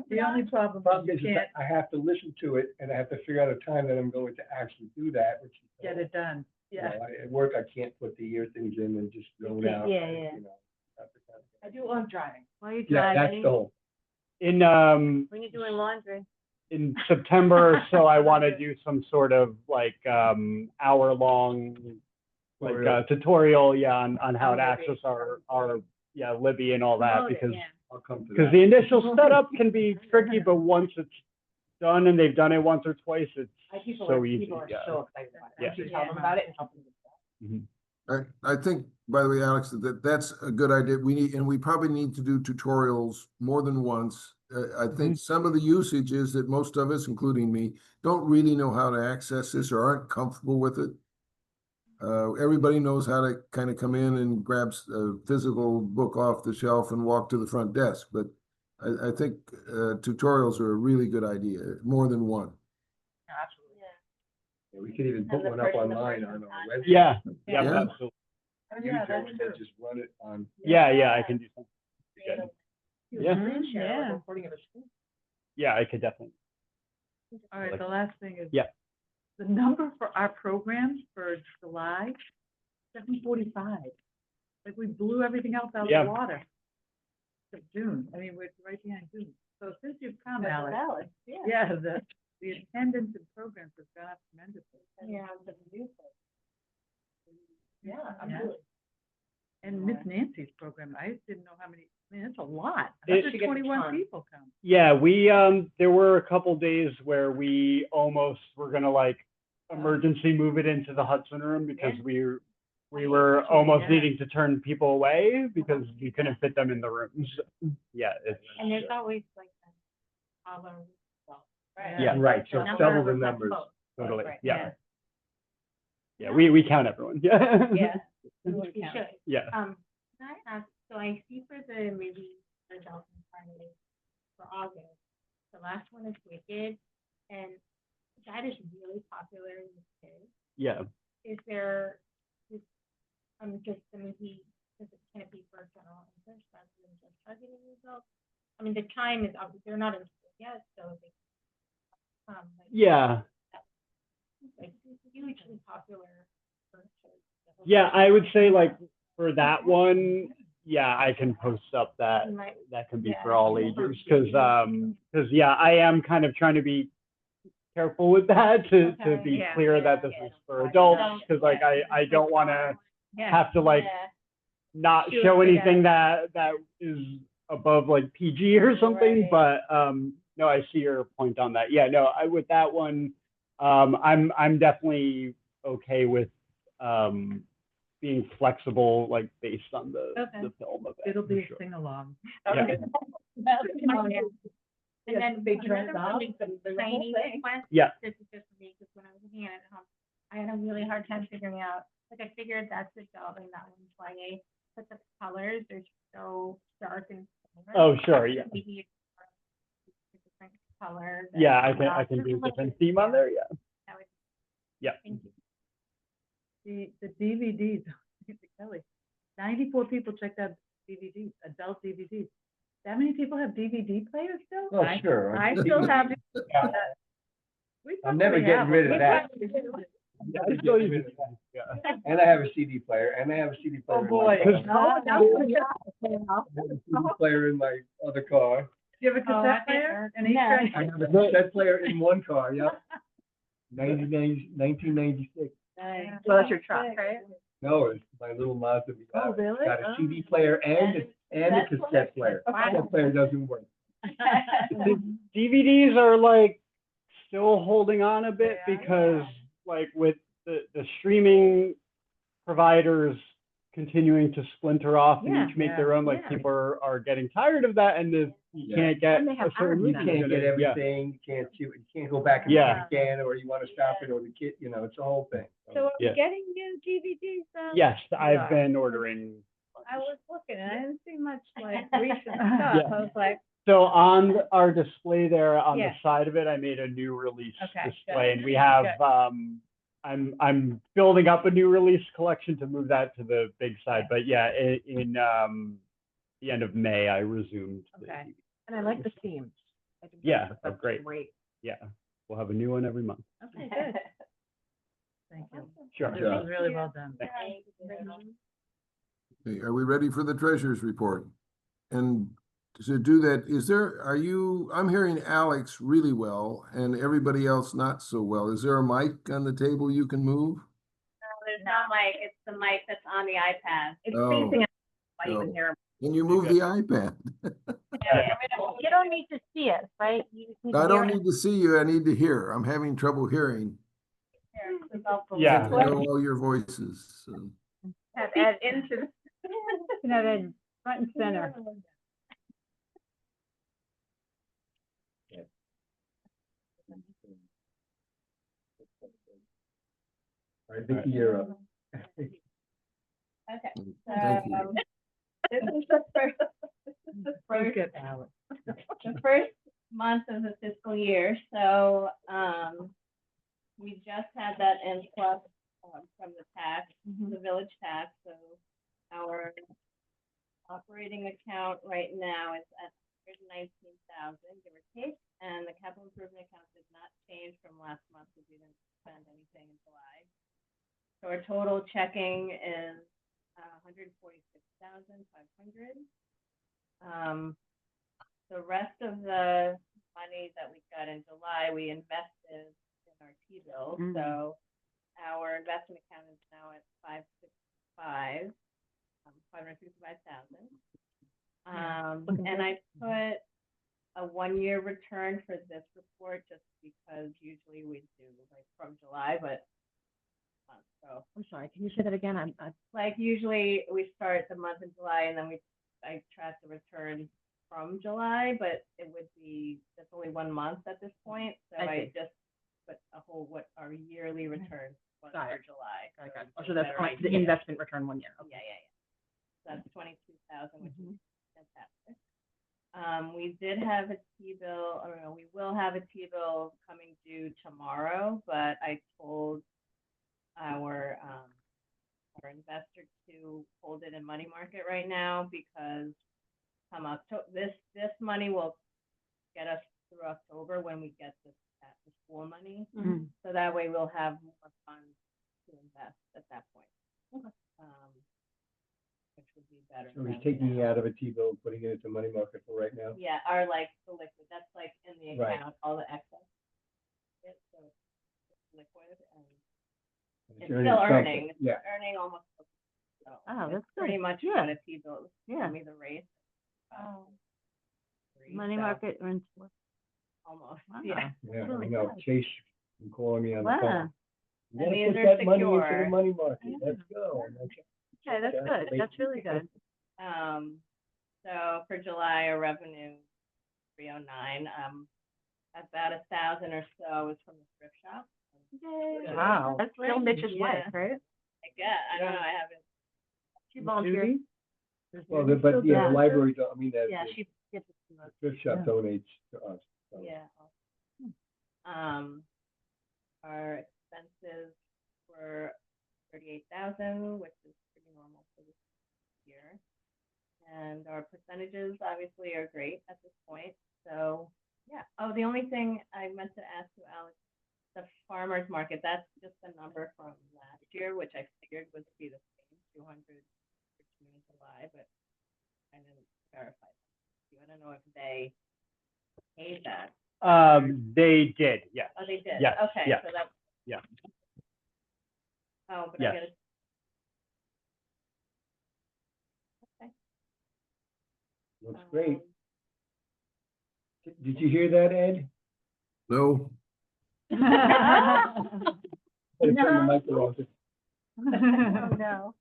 S4: The only problem
S5: Problem
S4: is
S5: is
S4: you can't
S5: that I have to listen to it and I have to figure out a time that I'm going to actually do that, which is.
S4: get it done. Yeah.
S5: At work, I can't put the ear things in and just zone out.
S4: Yeah, yeah.
S5: That's the kind of-
S6: I do love driving.
S4: While you're
S5: Yeah, that's
S4: driving,
S5: the whole.
S3: In
S6: When you're doing laundry.
S3: in September or so, I want to do some sort of like hour-long like tutorial, yeah, on how to access our Libby and all that,
S6: Promote it,
S3: because
S6: yeah.
S5: I'll come to
S3: because
S5: that.
S3: the initial setup can be tricky, but once it's done and they've done it once or twice, it's so easy.
S6: People are
S3: Yeah.
S6: so excited about it.
S3: Yeah.
S6: Once you tell them about it and help them with that.
S3: Mhm.
S1: I think, by the way, Alex, that's a good idea. We probably need to do tutorials more than once. I think some of the usage is that most of us, including me, don't really know how to access this or aren't comfortable with it. Everybody knows how to kind of come in and grab a physical book off the shelf and walk to the front desk, but I think tutorials are a really good idea, more than one.
S6: Absolutely.
S5: Yeah, we could even put one up online on our website.
S3: Yeah,
S1: Yeah.
S3: yeah, absolutely.
S5: YouTube and then just run it on.
S3: Yeah, I can do something. Good. Yeah.
S6: Screen share, like
S4: Yeah.
S6: a recording of a screen.
S3: Yeah, I could definitely.
S4: all right, the last thing is.
S3: Yeah.
S4: The number for our programs for July, 745. Like, we blew everything else out of
S3: Yeah.
S4: the water. Till June, I mean, we're right behind June. So since you've come,
S2: That's
S4: Alex,
S2: valid, yeah.
S4: yeah, the attendance and programs have gone up tremendously.
S2: Yeah, the new place. Yeah,
S4: Yeah.
S2: absolutely.
S4: And Miss Nancy's program, I didn't know how many, I mean, it's a lot.
S3: It-
S4: 121 people come.
S3: Yeah, we, there were a couple days where we almost were gonna like emergency move it into the Hudson room because we were almost
S4: Yeah.
S3: needing to turn people away because we couldn't fit them in the rooms. Yeah, it's,
S2: And there's always like a toddler, right?
S3: Yeah.
S5: Right, so
S2: Number
S5: double
S2: of
S5: the
S2: us
S5: numbers.
S2: both.
S3: totally,
S2: Right.
S3: yeah. Yeah, we count everyone, yeah.
S2: Yeah. You should.
S3: Yeah.
S7: Can I ask, so I see for the movie Adult Incarnate for August, the last one is Wicked, and that is really popular with kids.
S3: Yeah.
S7: Is there, is, just the movie, can it be for general interest rather than just targeting adults? I mean, the time is, they're not in school yet, so they, like,
S3: Yeah.
S7: like hugely popular for kids.
S3: Yeah, I would say like for that one, yeah, I can post up that
S7: Right.
S3: that can be
S7: Yeah,
S3: for all
S7: I can
S3: ages
S7: post
S3: because yeah, I am kind of trying to be careful with that to
S7: Okay,
S3: be
S7: yeah,
S3: clear that this is for adults because like I don't want to have to like not
S7: Sure,
S3: show
S7: yeah.
S3: anything that is above like PG or something,
S7: Right.
S3: but no, I see your point on that. Yeah, no, with that one, I'm definitely okay with being flexible, like based on the film of it.
S4: It'll be
S3: for sure.
S4: a sing-along.
S3: Yeah.
S7: And then
S2: big
S7: another
S2: dress
S7: really
S2: up and the whole
S7: training
S2: thing.
S7: request,
S3: Yeah.
S7: this is just for me, because when I was looking at it at home, I had a really hard time figuring out, like, I figured that's the job in that one, twenty, but the colors are so dark and.
S3: Oh, sure, yeah.
S7: Maybe it's a different color. that-
S3: Yeah, I can do a different theme on there. Yeah.
S7: That would-
S3: Yeah.
S7: Thank you.
S4: The DVDs, Kelly, 94 people checked out DVDs, adult DVDs. That many people have DVD players still?
S5: Oh, sure.
S4: I still have. We
S5: I'm never
S4: probably
S5: getting
S4: have
S5: rid
S4: them.
S5: of that.
S3: Yeah, I still use it. Yeah.
S5: And I have a CD player, and I have a CD player.
S4: Oh,
S5: in
S4: boy.
S5: my car.
S4: Oh,
S5: I have a CD player in my other car.
S4: Do you have a
S7: Oh, I
S4: cassette player?
S7: didn't-
S4: And each
S7: no.
S4: guy-
S5: I have a cassette player in one car, yep. 1996.
S6: Well, that's your truck, right?
S5: No, it's my little Mazda. Miata.
S4: Oh, really?
S5: It's got a
S4: Oh.
S5: CD player and a cassette player. Cassette player doesn't work.
S3: The DVDs are like still holding on a bit because like with the streaming providers continuing to splinter off and
S4: Yeah,
S3: each make their own, like
S4: yeah.
S3: people are getting tired of that and you
S5: Yeah.
S3: can't get
S4: And they have
S3: a certain
S4: ads
S5: You
S3: movie
S4: now.
S5: can't
S3: in
S5: get
S3: it. Yeah.
S5: everything, you can't see, you can't go back and
S3: Yeah.
S5: check again, or you want to stop it, or the kid, it's a whole thing.
S2: So are we
S3: Yeah.
S2: getting new DVDs then?
S3: Yes, I've
S2: Yeah.
S3: been ordering.
S2: I was looking and I didn't see much like recent stuff.
S3: Yeah.
S2: I was like,
S3: So on our display there, on the
S2: Yeah.
S3: side of it, I made a new release
S2: Okay,
S3: display,
S2: good.
S3: and we have,
S2: Good.
S3: I'm building up a new release collection to move that to the big side, but yeah, in the end of May, I resumed. the
S2: Okay.
S3: DVD.
S6: And I like the themes. I think
S3: Yeah,
S6: that's
S3: oh, great.
S6: Great.
S3: Yeah, we'll have a new one every month.
S2: okay, good.
S4: Thank you.
S3: Sure.
S4: This is really well done.
S1: Okay, are we ready for the treasurer's report? And to do that, I'm hearing Alex really well and everybody else not so well. Is there a mic on the table you can move?
S2: There's no mic, it's the mic that's on the iPad.
S6: It's
S1: Oh,
S6: facing, why you
S1: no.
S6: can hear 'em.
S1: Can you move the iPad?
S2: You don't need to see us, right? You just need to
S1: I don't
S2: hear
S1: need to see you, I need to hear. I'm having trouble hearing.
S2: it.
S3: Yeah.
S1: I know all your voices. So.
S2: Have Ed into. Have Ed front and center.
S5: All right, Vicky, you're up.
S2: Okay.
S1: Thank you.
S2: This is the first,
S4: Get Alex.
S2: the first month of the fiscal year, so, we just had that influx, from the tax, the village tax, so our operating account right now is at 119,000, give or take, and the capital improvement account did not change from last month, because we didn't spend anything in July. So our total checking is 146,500. The rest of the money that we got in July, we invested in our T-bills.
S6: Mm.
S2: So our investment account is now at 565,000. And I put a 1-year return for this report just because usually we do like from July, but so
S6: I'm sorry, can you say that again? I'm
S2: like usually we start the month in July and then I track the return from July, but it would be just only 1 month at this point. So
S6: I
S2: I
S6: see.
S2: just put what our yearly return was
S6: Got
S2: for
S6: it.
S2: July.
S6: Got it, got it.
S2: we
S6: So
S2: get a
S6: that's
S2: better
S6: the
S2: idea.
S6: investment return 1 year. Okay.
S2: Yeah. So that's 22,000, which
S6: Mhm.
S2: is fantastic. We did have a T-bill, or no, we will have a T-bill coming due tomorrow, but I told our investor to hold it in money market right now because come October, this money will get us through October when we get the school money.
S6: Mhm.
S2: So that way we'll have more funds to invest at that point.
S6: Okay.
S2: Which would be better.
S5: So he's
S2: than
S5: taking it
S2: now.
S5: out of a T-bill and putting it into money market for right now?
S2: Yeah, our like the liquid, that's like in the
S5: Right.
S2: account, all the excess. So it's liquid and it's
S5: earning
S2: still
S5: something.
S2: earning, it's
S5: Yeah.
S2: earning almost. So
S6: Oh,
S2: it's
S6: that's good.
S2: pretty much
S6: Yeah.
S2: on a T-bill.
S6: Yeah.
S2: Tell me the rate.
S6: Money
S2: so
S6: market earns.
S2: almost,
S6: Wow.
S2: yeah.
S5: Yeah, I
S6: Really
S5: know,
S6: good.
S5: Chase been calling me on the
S6: Wow.
S5: phone. You
S2: And
S5: gotta
S2: these
S5: put
S2: are
S5: that money into
S2: secure.
S5: the money market,
S6: Yeah.
S5: let's go. And that's-
S6: Okay, that's good. That's really good.
S2: So for July, our revenue, 309, about 1,000 or so is from the thrift shop.
S6: Wow. That's still Mitch's
S2: Yeah.
S6: wife, right?
S2: I guess, I don't know, I haven't,
S6: She volunteered.
S5: Well, but yeah, the
S6: Yeah.
S5: library,
S2: yeah,
S5: the
S2: she gets it to us.
S5: thrift shop
S6: Yeah.
S5: donates to us. so.
S2: Yeah. Our expenses were 38,000, which is pretty normal for this year. And our percentages obviously are great at this point. So yeah. Oh, the only thing I meant to ask you, Alex, the farmers market, that's just a number from last year, which I figured would be the same, 200 for June and July, but I didn't verify that. I don't know if they paid that.
S3: They did, yes.
S2: Oh, they did?
S3: Yes,
S2: Okay,
S3: yes,
S2: so that's.
S3: yeah.
S2: Oh, but
S3: Yes.
S2: I gotta. Okay.
S5: Looks great.
S2: Um,
S5: Did you hear that, Ed?
S1: No,
S5: Gotta turn the mic off.
S6: Oh, no.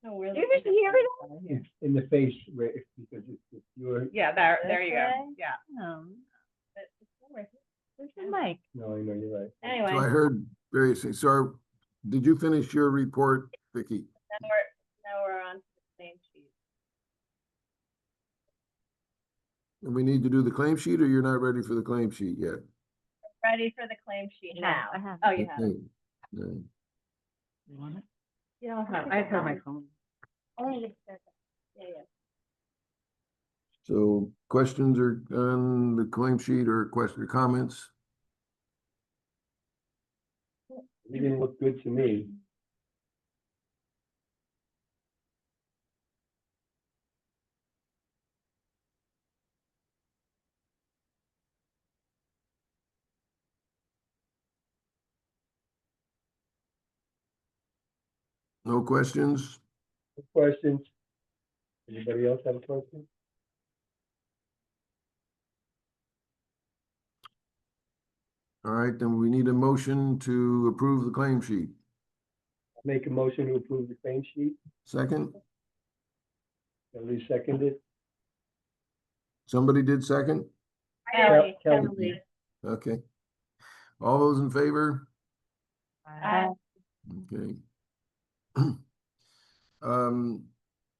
S2: No, really.
S6: You didn't hear it?
S5: It's in the face, because it's your,
S6: Yeah, there you go.
S2: Okay.
S6: Yeah.
S2: But it's still right here.
S6: Where's the mic?
S5: no, I know, you're right.
S1: so I
S2: Anyway,
S1: heard various things. So did you finish your report, Vicky?
S2: now we're on to the claim sheet.
S1: And we need to do the claim sheet, or you're not ready for the claim sheet yet?
S2: Ready for the claim sheet
S6: Yeah,
S2: now?
S6: I have.
S2: Oh, you have it.
S1: Okay. No.
S6: You want it?
S2: Yeah,
S6: I have my phone.
S2: Only the yeah.
S1: So questions or on the claim sheet or question or comments?
S5: It didn't look good to me.
S1: No questions?
S5: Questions? Anybody else have a question?
S1: All right, then we need a motion to approve the claim sheet.
S5: Make a motion to approve the claim sheet.
S1: Second?
S5: Somebody seconded.
S1: Somebody did second?
S2: Kelly.
S5: Kelly.
S1: Okay. All those in favor?
S2: Uh,
S1: Okay.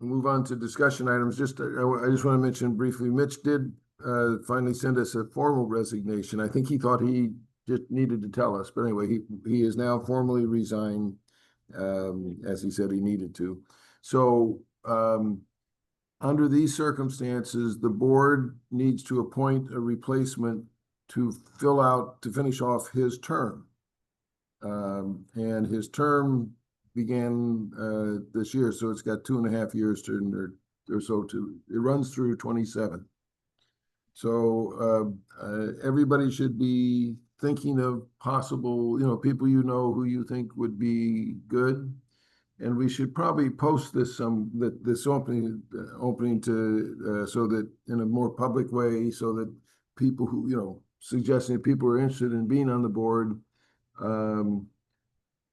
S1: Move on to discussion items. Just, I just want to mention briefly, Mitch did finally send us a formal resignation. I think he thought he just needed to tell us, but anyway, he is now formally resigned, as he said he needed to. So, under these circumstances, the board needs to appoint a replacement to finish off his term. And his term began this year, so it's got 2.5 years or so to, it runs through 27. So everybody should be thinking of possible, people who you think would be good. And we should probably post this this opening to so that in a more public way, so that people who, suggesting that people are interested in being on the board,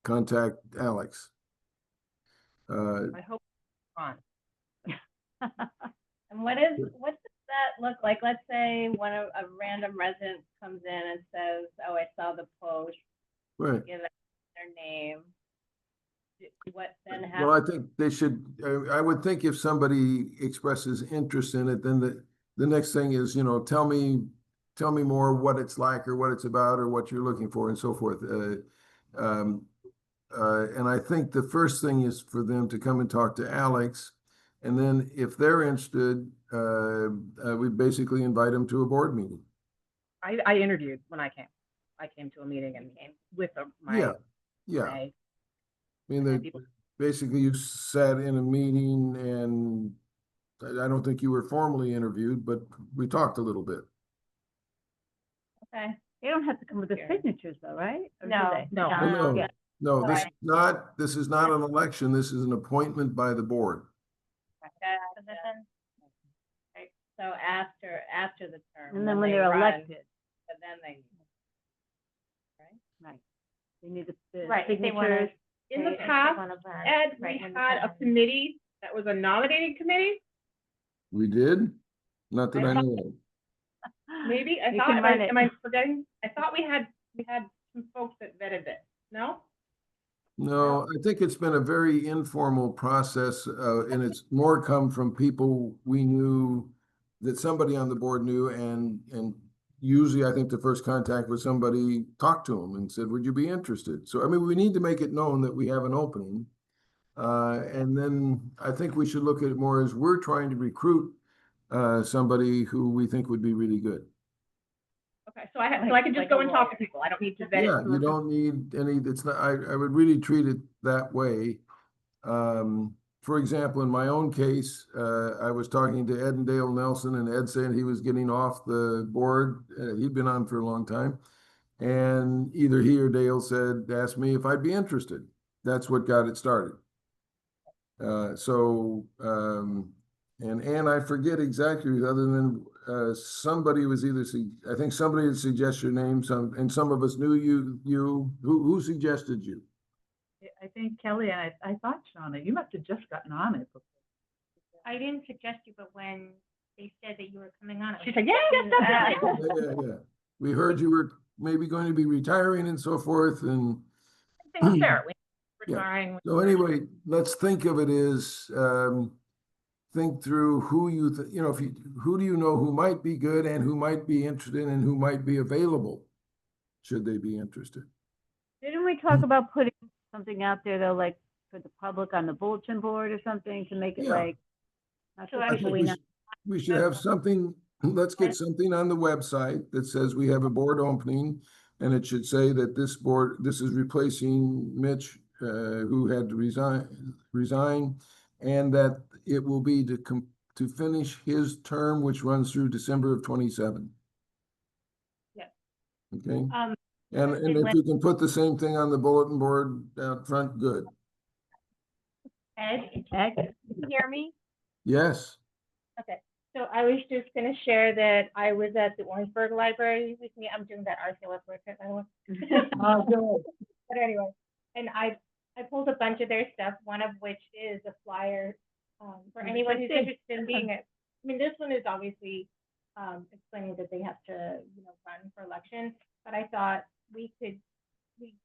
S1: contact Alex.
S6: I hope it's fun.
S2: And what does that look like? Let's say a random resident comes in and says, oh, I saw the post,
S1: Right.
S2: give it their name. What then happens?
S1: Well, I think they should, I would think if somebody expresses interest in it, then the next thing is, tell me more what it's like or what it's about or what you're looking for and so forth. And I think the first thing is for them to come and talk to Alex. And then if they're interested, we basically invite them to a board meeting.
S6: I interviewed when I came. I came to a meeting and with my.
S1: Yeah.
S6: my-
S1: I mean, basically you sat in a meeting and I don't think you were formally interviewed, but we talked a little bit.
S2: Okay.
S4: They don't have to come with the
S2: Here.
S4: signatures though, right? Or do
S2: No,
S4: they?
S6: No.
S1: No,
S2: Yeah.
S1: no, this is
S2: Right.
S1: this is not an election. This is an appointment by the board.
S2: Position. Right. So after the term.
S4: And then when
S2: they
S4: they're
S2: run,
S4: elected,
S2: but then they.
S4: right, they need the
S7: Right, if they wanna-
S4: signatures.
S6: In the
S7: Right, if they
S6: past,
S7: wanna run,
S6: Ed, we
S7: right, when the
S6: had a
S7: time-
S6: committee that was a nominating committee.
S1: We did? Not that I know of.
S6: Maybe, I
S4: You
S6: thought,
S4: can run it.
S6: am I forgetting? I thought we had some folks that vetted it, no?
S1: No, I think it's been a very informal process, and it's more come from people we knew that somebody on the board knew, and usually I think the first contact was somebody talked to them and said, would you be interested? So, I mean, we need to make it known that we have an opening. And then I think we should look at it more as we're trying to recruit somebody who we think would be really good.
S6: Okay, so I can just go and talk to people. I don't need to vet it.
S1: Yeah, you don't need any, it's not, I would really treat it that way. For example, in my own case, I was talking to Ed and Dale Nelson, and Ed saying he was getting off the board. He'd been on for a long time. And either he or Dale asked me if I'd be interested. That's what got it started. And I forget exactly, other than somebody was I think somebody had suggested your name, and some of us knew you. Who suggested you?
S4: I think Kelly, I thought, Shauna, you must have just gotten on it.
S7: I didn't suggest you, but when they said that you were coming on.
S6: She said, yeah, definitely.
S1: Yeah. We heard you were maybe going to be retiring and so forth, and
S6: Sure, retiring.
S1: so anyway, let's think of it as think through who who do you know who might be good and who might be interested and who might be available, should they be interested.
S4: Didn't we talk about putting something out there though, like for the public on the bulletin board or something to make it
S1: Yeah.
S4: like? Not
S7: So
S4: just
S1: I think
S4: we know.
S1: we should have something, let's get something on the website that says we have a board opening, and it should say that this is replacing Mitch, who had to resign, and that it will be to finish his term, which runs through December of 27.
S2: Yes.
S1: Okay,
S7: Um,
S1: and if we can put the same thing on the bulletin board out front, good.
S7: Ed, can you hear me?
S1: Yes.
S7: Okay, so I was just gonna share that I was at the Orangeburg Library with me. I'm doing that RCLF work at my work.
S4: Oh, good.
S7: But anyway, and I pulled a bunch of their stuff, one of which is a flyer for anyone who's interested in being it. I mean, this one is obviously explaining that they have to, run for election, but I thought we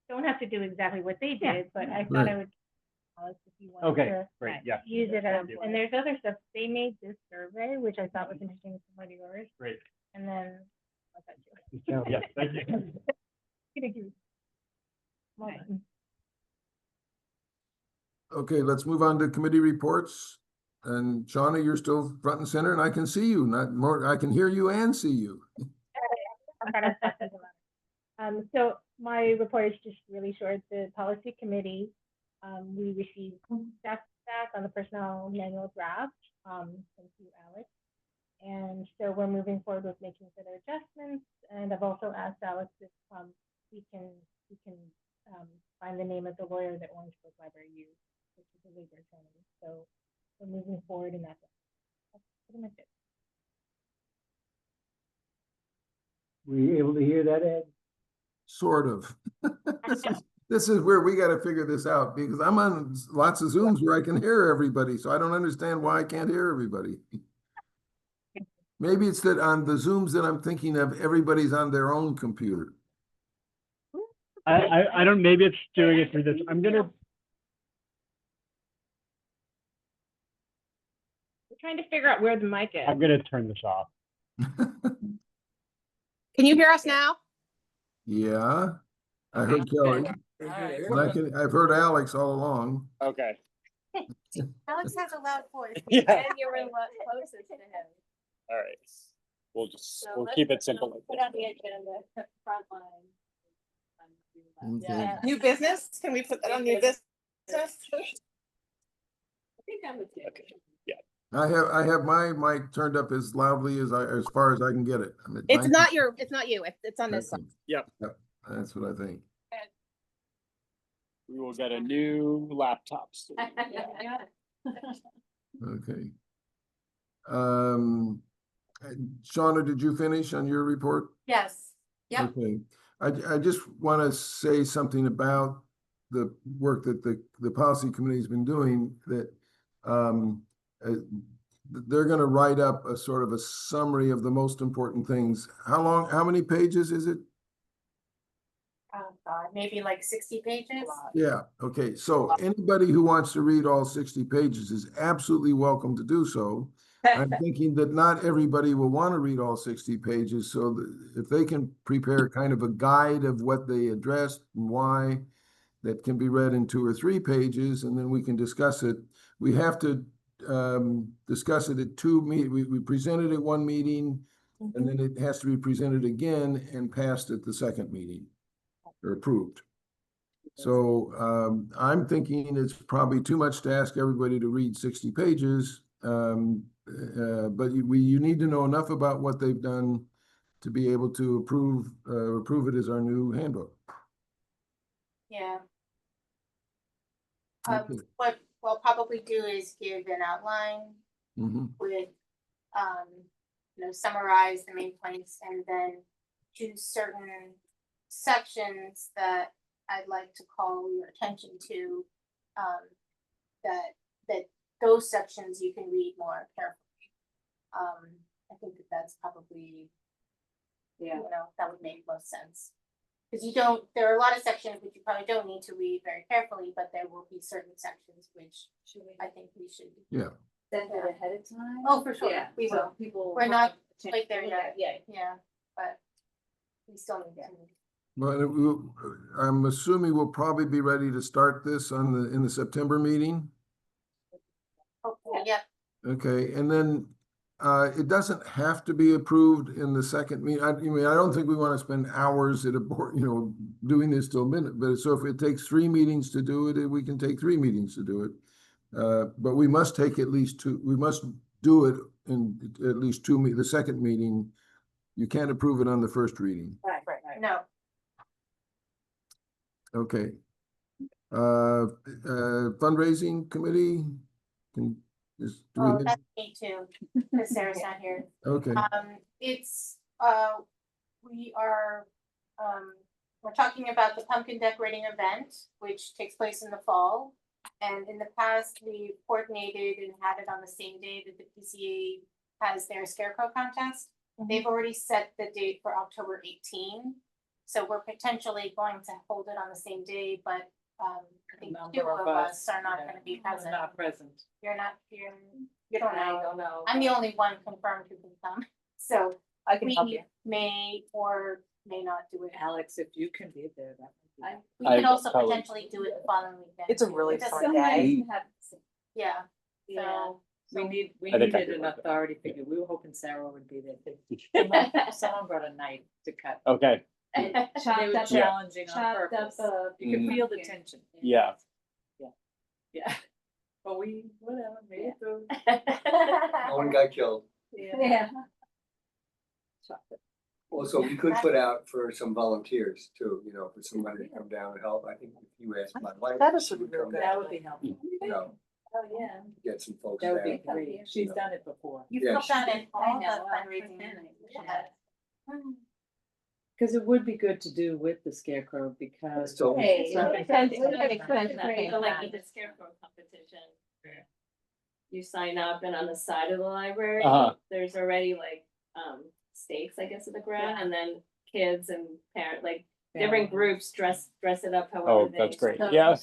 S7: don't have to do exactly what they did, but I thought I would if you wanted
S3: Okay,
S7: to
S3: great, yeah.
S7: use it as,
S3: Thank you.
S7: and there's other stuff. They made this survey, which I thought was interesting, similar to yours,
S3: Great.
S7: and then I'll touch you.
S3: Yeah, thank you.
S7: Gonna give you- Well
S6: Okay.
S7: done.
S1: Okay, let's move on to committee reports. And Shauna, you're still front and center, and I can see you, not more, I can hear you and see you.
S7: So my report is just really short. The policy committee We received staff feedback on the personnel manual draft, thank you, Alex. And so we're moving forward with making further adjustments, and I've also asked Alex if, we can find the name of the lawyer that Orangeburg Library used, which is a legal attorney, so we're moving forward in that. That's pretty much it.
S5: Were you able to hear that, Ed?
S1: Sort of. This is where we gotta figure this out, because I'm on lots of Zooms where I can hear everybody, so I don't understand why I can't hear everybody. Maybe it's that on the Zooms that I'm thinking of, everybody's on their own computer.
S3: I don't, maybe it's doing it through this.
S7: We're trying to figure out where the mic is.
S3: I'm gonna turn this off.
S6: Can you hear us now?
S1: Yeah, I heard Kelly. And I've heard Alex all along.
S3: Okay.
S6: Alex has a loud voice.
S3: Yeah.
S2: And you're closest to him.
S3: All right. We'll
S2: So
S3: we'll
S2: let's
S3: keep it
S2: put
S3: simple.
S2: Put on the agenda, front line.
S1: Okay.
S6: New business? Can we put that on new business?
S2: I think I'm with you.
S3: Okay.
S1: I have my mic turned up as loudly as far as I can get it. I'm at
S6: It's
S1: 90.
S6: not you, it's on this
S1: Okay.
S6: one.
S3: Yep.
S1: That's what I think.
S3: We will get a new laptop soon.
S2: Yeah.
S1: Okay. Shauna, did you finish on your report?
S7: Yes. Yep.
S1: Okay. I just want to say something about the work that the policy committee's been doing, that they're going to write up a sort of a summary of the most important things. How many pages is it?
S7: Maybe like 60 pages.
S1: Yeah, okay, so anybody who wants to read all 60 pages is absolutely welcome to do so. I'm thinking that not everybody will want to read all 60 pages, so if they can prepare kind of a guide of what they addressed and why, that can be read in 2 or 3 pages, and then we can discuss it. We have to discuss it at 2 we presented at 1 meeting, and then it has to be presented again and passed at the 2nd meeting, or approved. So I'm thinking it's probably too much to ask everybody to read 60 pages, but you need to know enough about what they've done to be able to approve it as our new handbook.
S8: Yeah.
S1: Okay.
S8: What we'll probably do is give an outline
S1: Mhm.
S8: with, summarize the main points, and then choose certain sections that I'd like to call your attention to, that those sections you can read more carefully. I think that's probably, that would make most sense. Because there are a lot of sections which you probably don't need to read very carefully, but there will be certain sections which I think we should.
S1: Yeah.
S2: Send it ahead of time?
S8: Oh, for sure,
S2: Yeah,
S8: we
S2: so
S8: will.
S2: people.
S8: We're not
S2: have a chance
S8: quite there
S2: to look
S8: yet.
S2: at it.
S8: Yeah, but we still need to.
S1: Well, I'm assuming we'll probably be ready to start this in the September meeting.
S8: Hopefully, yeah.
S1: Okay, and then it doesn't have to be approved in the 2nd meeting. I mean, I don't think we want to spend hours at a board, doing this till midnight. But so if it takes 3 meetings to do it, we can take 3 meetings to do it. But we must take at least 2. We must do it in at least 2 the 2nd meeting. You can't approve it on the 1st reading.
S2: Right.
S8: No,
S1: Okay. Fundraising committee? Do we
S8: that's me too, because Sarah's not here.
S1: okay,
S8: It's, we're talking about the pumpkin decorating event, which takes place in the fall. And in the past, we coordinated and had it on the same day that the PCA has their scarecrow contest. They've already set the date for October 18. So we're potentially going to hold it on the same day, but I think 2 of us are not gonna be present.
S4: Not present.
S8: You're not here, you don't know.
S2: No.
S8: I'm the only one confirmed who can come, so
S2: I can help
S8: we
S2: you.
S8: may or may not do it.
S4: Alex, if you can be there, that would be.
S8: We could also
S3: totally-
S8: potentially do it the following weekend.
S6: It's a
S8: too.
S6: really
S8: It doesn't-
S6: fun day.
S8: Yeah,
S2: Yeah.
S8: so.
S4: We
S3: I think I
S4: needed
S3: could
S4: an
S3: work it.
S4: authority figure. We were hoping Sarah would be there too. Someone brought a knife to cut.
S3: Okay,
S2: And
S4: They were challenging on
S2: chopped up,
S4: purpose. You could feel the tension.
S3: yeah.
S4: Yeah. But we, whatever, made it through.
S5: No one got killed.
S4: Yeah.
S5: Also, we could put out for some volunteers too, you know, for somebody to come down and help. I think if you asked my wife.
S4: That is
S5: she would
S4: real
S5: come
S4: good.
S5: down,
S4: That would be helpful.
S5: You know,
S2: Oh, yeah.
S5: get some folks
S4: That would be
S5: down.
S4: great. She's done it before.
S8: You've
S5: Yeah,
S8: done it
S2: I
S8: all the
S2: know,
S8: fundraising.
S2: Yeah.
S4: Because it would be good to do with the scarecrow because.
S5: So-
S2: Hey,
S4: it's not
S2: it
S4: gonna
S2: makes sense,
S4: cost
S2: it makes sense,
S4: anything.
S2: so like with the scarecrow competition. You sign up and on the side of the library, there's already like, stakes, I guess, of the ground, and then kids and parent, like, different groups dress it up however
S3: Oh,
S2: they.
S3: that's great.
S2: so-
S3: Yeah.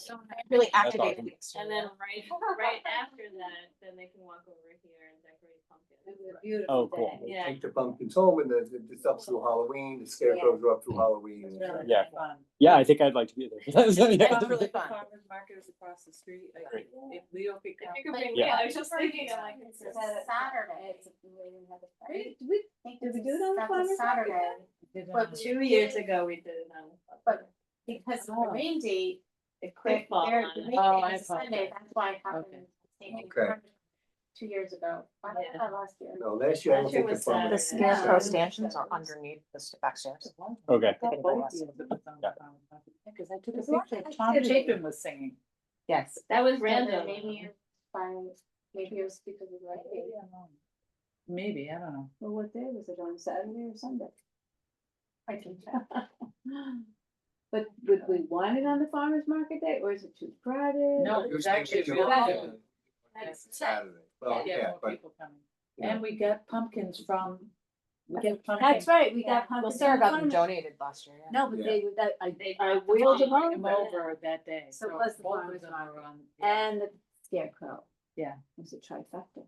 S8: Really
S3: That's
S8: activated.
S3: awesome.
S2: And then right after that, then they can walk over here and decorate pumpkins.
S3: Oh, cool.
S5: They
S2: Yeah.
S5: Take the pumpkins home and it's up through Halloween, the scarecrows are up through Halloween.
S3: Yeah. Yeah, I think I'd like to be there.
S8: That's really fun.
S4: Farmers market is across the street. Like,
S3: Great.
S4: if Leo could
S2: If
S4: come.
S2: you could bring,
S3: Yeah.
S2: yeah, I was just thinking, I'm like,
S8: It's a Saturday.
S7: Did we do it on the
S8: That's a
S7: farmer's market?
S8: Saturday, But
S2: 2 years ago, we did it on.
S8: But because of the rain date,
S2: It could fall on
S8: the
S2: it.
S8: rain
S4: Oh,
S8: date
S4: I
S8: is Sunday,
S4: apologize.
S8: that's why it happened.
S5: Okay.
S8: 2 years ago. Why did that last year?
S5: No, last year I don't
S2: Last year
S5: think the
S2: was
S5: farm.
S2: Saturday.
S8: The scarecrow
S7: stanchions are underneath the back stairs.
S3: Okay.
S4: Because I took a
S7: There's a lot
S4: picture,
S7: of
S4: Tom
S7: activity.
S4: Chapin was singing.
S7: Yes.
S2: That was
S8: So then
S2: random.
S8: maybe it's fine, maybe it was because of the rain date.
S4: Maybe, I don't know.
S7: Well, what day was it, on Saturday or Sunday?
S8: I can check.
S7: But would we want it on the farmer's market day, or is it too crowded?
S4: No,
S5: You're
S4: it's
S5: saying
S4: actually
S5: it's
S4: really
S5: Saturday.
S4: good.
S5: It's Saturday. Well,
S4: Yeah,
S5: yeah,
S4: more
S5: but
S4: people coming.
S5: you know,
S4: And we got pumpkins from, we get pumpkins.
S7: That's right, we got
S8: Yeah.
S7: pumpkins.
S9: Well, Sarah
S7: from
S9: got
S7: the
S9: them
S7: farmer's-
S9: donated last year, yeah.
S7: No, but
S5: Yeah.
S7: they, that,
S2: They
S7: I
S2: brought the
S7: wheeled them
S2: farm.
S4: Came
S7: over,
S4: over that day.
S7: So it was the
S4: both of
S7: farmer's
S4: them
S7: market.
S4: were on.
S7: and the scarecrow.
S4: Yeah.
S7: It was a trifecta.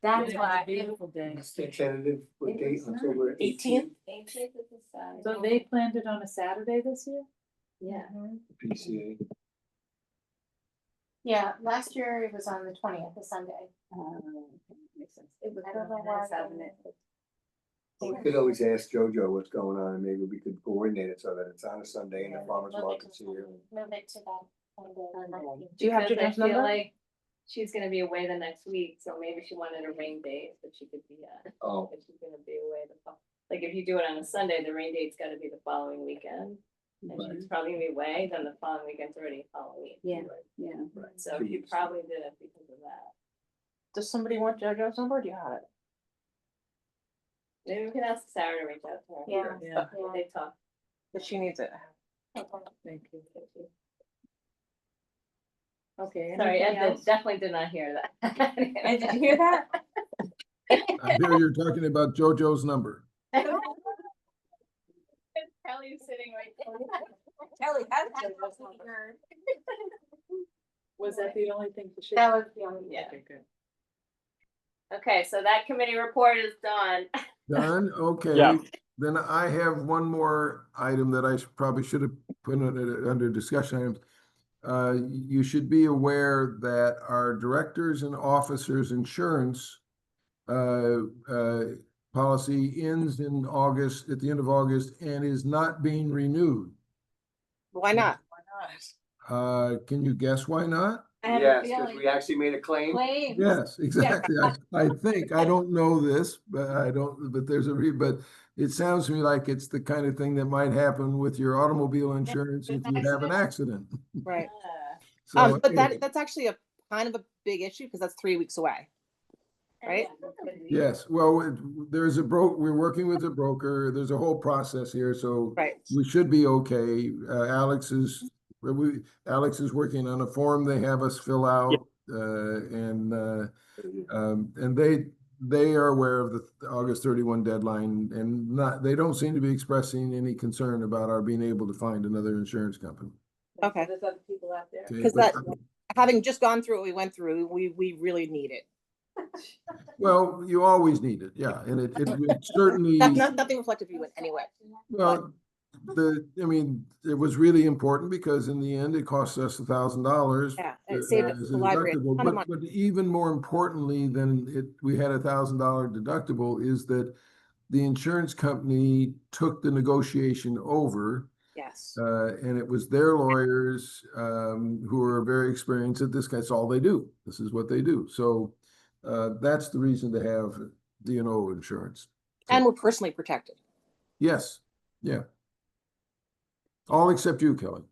S7: That's why.
S4: Beautiful day.
S5: it's the tentative, what
S7: It
S5: date,
S7: was nice.
S5: October
S9: 18th?
S2: 18th is a Saturday.
S4: So they planned it on a Saturday this year?
S2: Yeah.
S5: PCA.
S8: Yeah, last year it was on the 20th, a Sunday.
S7: Makes sense. It was
S8: I don't know
S7: really
S8: why.
S7: nice having it.
S5: We could always ask JoJo what's going on, and maybe we could coordinate it so that it's on a Sunday and the farmer's
S8: Move it
S5: market's
S8: to
S5: here.
S8: Move it to that Sunday.
S9: Do you have
S2: Because I
S9: JoJo's
S2: feel
S9: number?
S2: like she's gonna be away the next week, so maybe she wanted a rain date, but she could be,
S5: Oh,
S2: if she's gonna be away like, if you do it on a Sunday, the rain date's gotta be the following weekend. And she's probably gonna be away, then the following weekend's already Halloween.
S7: Yeah. Yeah.
S5: right.
S2: So
S5: 2
S2: you
S5: weeks.
S2: probably did it because of that.
S9: Does somebody want JoJo's number? Or do you have it?
S2: Maybe we can ask Sarah to reach out to her.
S8: Yeah.
S4: Yeah,
S2: They talk.
S9: But she needs it.
S4: thank you. Okay.
S2: Sorry,
S4: anything
S2: Ed
S4: else?
S2: definitely did not hear that.
S9: Ed, did you hear that?
S1: I hear you're talking about JoJo's number.
S2: Kelly's sitting right there.
S9: Kelly has
S4: Was that the only thing to share?
S8: That was the only.
S2: Yeah.
S4: Okay, good.
S2: Okay, so that committee report is done.
S1: Done, okay.
S3: Yeah.
S1: Then I have one more item that I probably should have put under discussion items. You should be aware that our directors and officers insurance policy ends in August, at the end of August, and is not being renewed.
S9: Why not?
S1: Can you guess why not?
S7: I have a
S5: Yes, because
S7: feeling.
S5: we actually made a claim.
S7: Claims.
S1: Yes, exactly. I think, I don't know this, but but there's but it sounds to me like it's the kind of thing that might happen with your automobile insurance if you have an accident.
S9: Right.
S1: So
S9: But that's actually a kind of a big issue because that's 3 weeks away. Right?
S1: yes, well, there's we're working with a broker. There's a whole process here, so
S9: Right.
S1: we should be okay. Alex is working on a form they have us fill out, and they are aware of the August 31 deadline, and they don't seem to be expressing any concern about our being able to find another insurance company.
S9: Okay.
S7: There's other people out there.
S1: Okay,
S9: Because
S1: but-
S9: having just gone through what we went through, we really need it.
S1: Well, you always need it, yeah, and it certainly.
S9: That's nothing reflective of you in any way.
S1: Well, I mean, it was really important because in the end, it cost us $1,000.
S9: Yeah, and it saved
S1: as
S9: the library a
S1: deductible.
S9: ton of money.
S1: But even more importantly than we had $1,000 deductible is that the insurance company took the negotiation over.
S9: Yes.
S1: And it was their lawyers, who are very experienced at this. That's all they do. This is what they do. So, that's the reason to have D&O insurance.
S9: And we're personally protected.
S1: Yes, yeah. All except you, Kelly.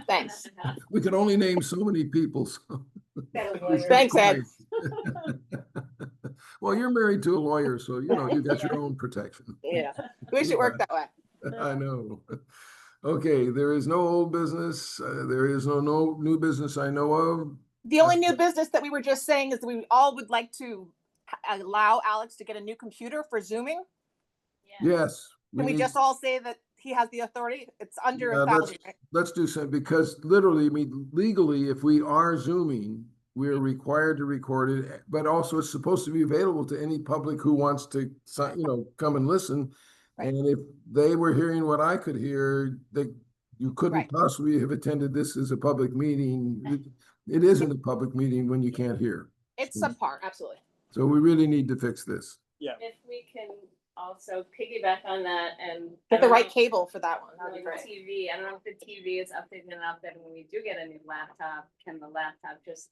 S9: Thanks.
S1: We can only name so many people, so.
S9: Thanks, Ed.
S1: Well, you're married to a lawyer, so you got your own protection.
S9: Yeah, wish it worked that way.
S1: I know. Okay, there is no old business. There is no new business I know of.
S9: The only new business that we were just saying is that we all would like to allow Alex to get a new computer for Zooming.
S1: Yes.
S9: Can we
S1: need-
S9: just all say that he has the authority? It's under
S1: Yeah,
S9: 1,000, right?
S1: Let's do so, because literally, I mean, legally, if we are Zooming, we're required to record it, but also it's supposed to be available to any public who wants to, come and listen.
S9: Right.
S1: And if they were hearing what I could hear, you couldn't
S9: Right.
S1: possibly have attended this as a public meeting. It isn't a public meeting when you can't hear.
S9: It's subpar, absolutely.
S1: So we really need to fix this.
S3: Yeah.
S2: If we can also piggyback on that and.
S9: Get the right cable for that one.
S2: On
S9: That'd be
S2: the
S9: great.
S2: TV, I don't know if the TV is updated enough that when we do get a new laptop, can the laptop just,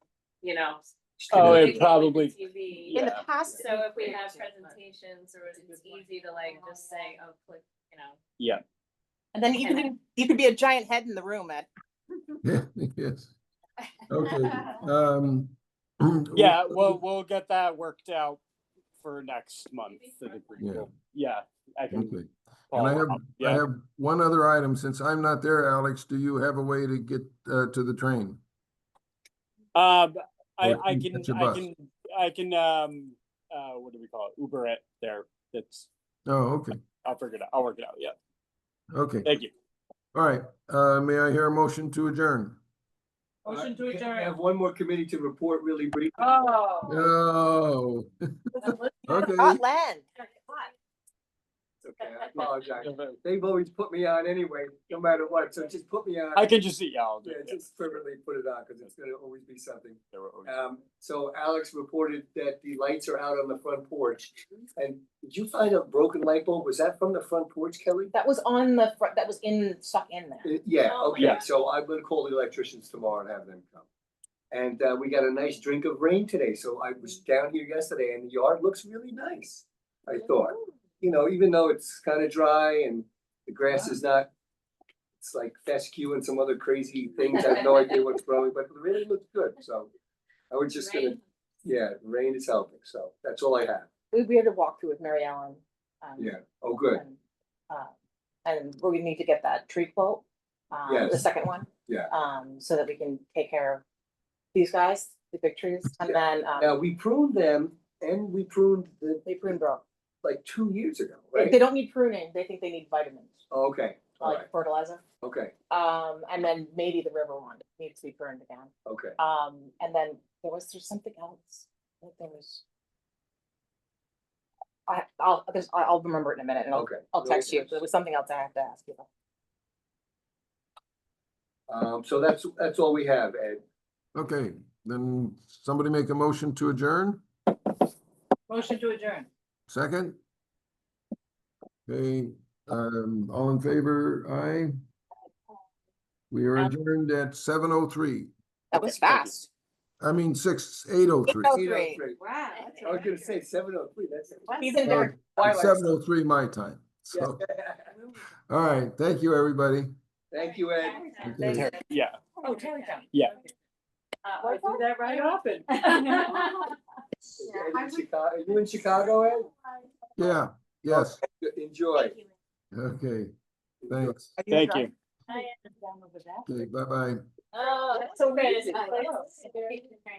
S3: Oh, it
S2: communicate with the
S3: probably-
S2: TV?
S9: In the
S3: Yeah.
S9: past,
S2: So if we have presentations or it's easy to just say, oh, click,
S3: Yeah.
S9: and then you could be a giant head in the room, Ed.
S1: Yeah, yes. Okay.
S3: Yeah, we'll get that worked out for next month. I think we
S1: Yeah.
S3: will. Yeah, I can.
S1: Okay. And
S3: follow up.
S1: I
S3: Yeah.
S1: have one other item. Since I'm not there, Alex, do you have a way to get to the train?
S3: I
S1: Or
S3: can
S1: catch a
S3: I
S1: bus?
S3: can what do we call it? Uber it there. That's
S1: Oh, okay.
S3: I'll figure it out. I'll work it out. Yeah.
S1: Okay.
S3: Thank you.
S1: All right. May I hear a motion to adjourn?
S5: I have one more committee to report really briefly.
S1: Oh. Okay.
S9: Hot land.
S5: It's okay, I apologize. They've always put me on anyway, no matter what, so just put me on.
S3: I can just see. Yeah, I'll do
S5: Yeah,
S3: it.
S5: just fervently put it on, because it's gonna always be something.
S3: There were always-
S5: So Alex reported that the lights are out on the front porch. And did you find a broken light bulb? Was that from the front porch, Kelly?
S9: That was on the front, that was stuck in there.
S5: Yeah,
S2: Oh,
S5: okay,
S3: yeah.
S5: so I'm gonna call the electricians tomorrow and have them come. And we got a nice drink of rain today, so I was down here yesterday and the yard looks really nice, I thought. Even though it's kind of dry and the grass is not, it's like fescue and some other crazy things, I have no idea what's growing, but it really looks good, so. I was just gonna, yeah, rain is helping, so that's all I have,
S9: We had to walk through with Mary Ellen.
S5: yeah, oh, good,
S9: And we need to get that tree quote, the
S5: Yes.
S9: second one.
S5: Yeah.
S9: So that we can take care of these guys, the big trees, and then,
S5: now, we pruned them and we pruned
S9: they prune broke.
S5: like 2 years ago,
S9: They
S5: right?
S9: don't need pruning, they think they need vitamins,
S5: Oh, okay, all right,
S9: like fertilizer.
S5: okay,
S9: And then maybe the river one needs to be pruned again.
S5: okay.
S9: And then there's something else. I think there was. I'll remember it in a minute and
S5: Okay.
S9: I'll text you. There was something else I have to ask you about.
S5: So that's all we have, Ed.
S1: Okay, then somebody make a motion to adjourn?
S4: Motion to adjourn.
S1: Second? Okay, all in favor, aye? We are adjourned at 7:03.
S9: That was
S3: Okay, thank you.
S9: fast.
S1: I mean, 8:03.
S9: 8:03.
S4: Wow.
S5: I was gonna say 7:03, that's.
S9: He's in there.
S1: It's 7:03 my time, so, all right, thank you, everybody.
S5: Thank you, Ed.
S1: Okay.
S3: Yeah.
S4: Oh, Terrytown.
S3: Yeah.
S4: I do that right often.
S5: Is Ed in Chicago? Are you in Chicago, Ed?
S1: Yeah, yes,
S5: Enjoy.
S1: okay, thanks.
S3: Thank you.
S1: Okay, bye-bye.
S2: Oh,
S4: that's so
S2: great.
S4: easy.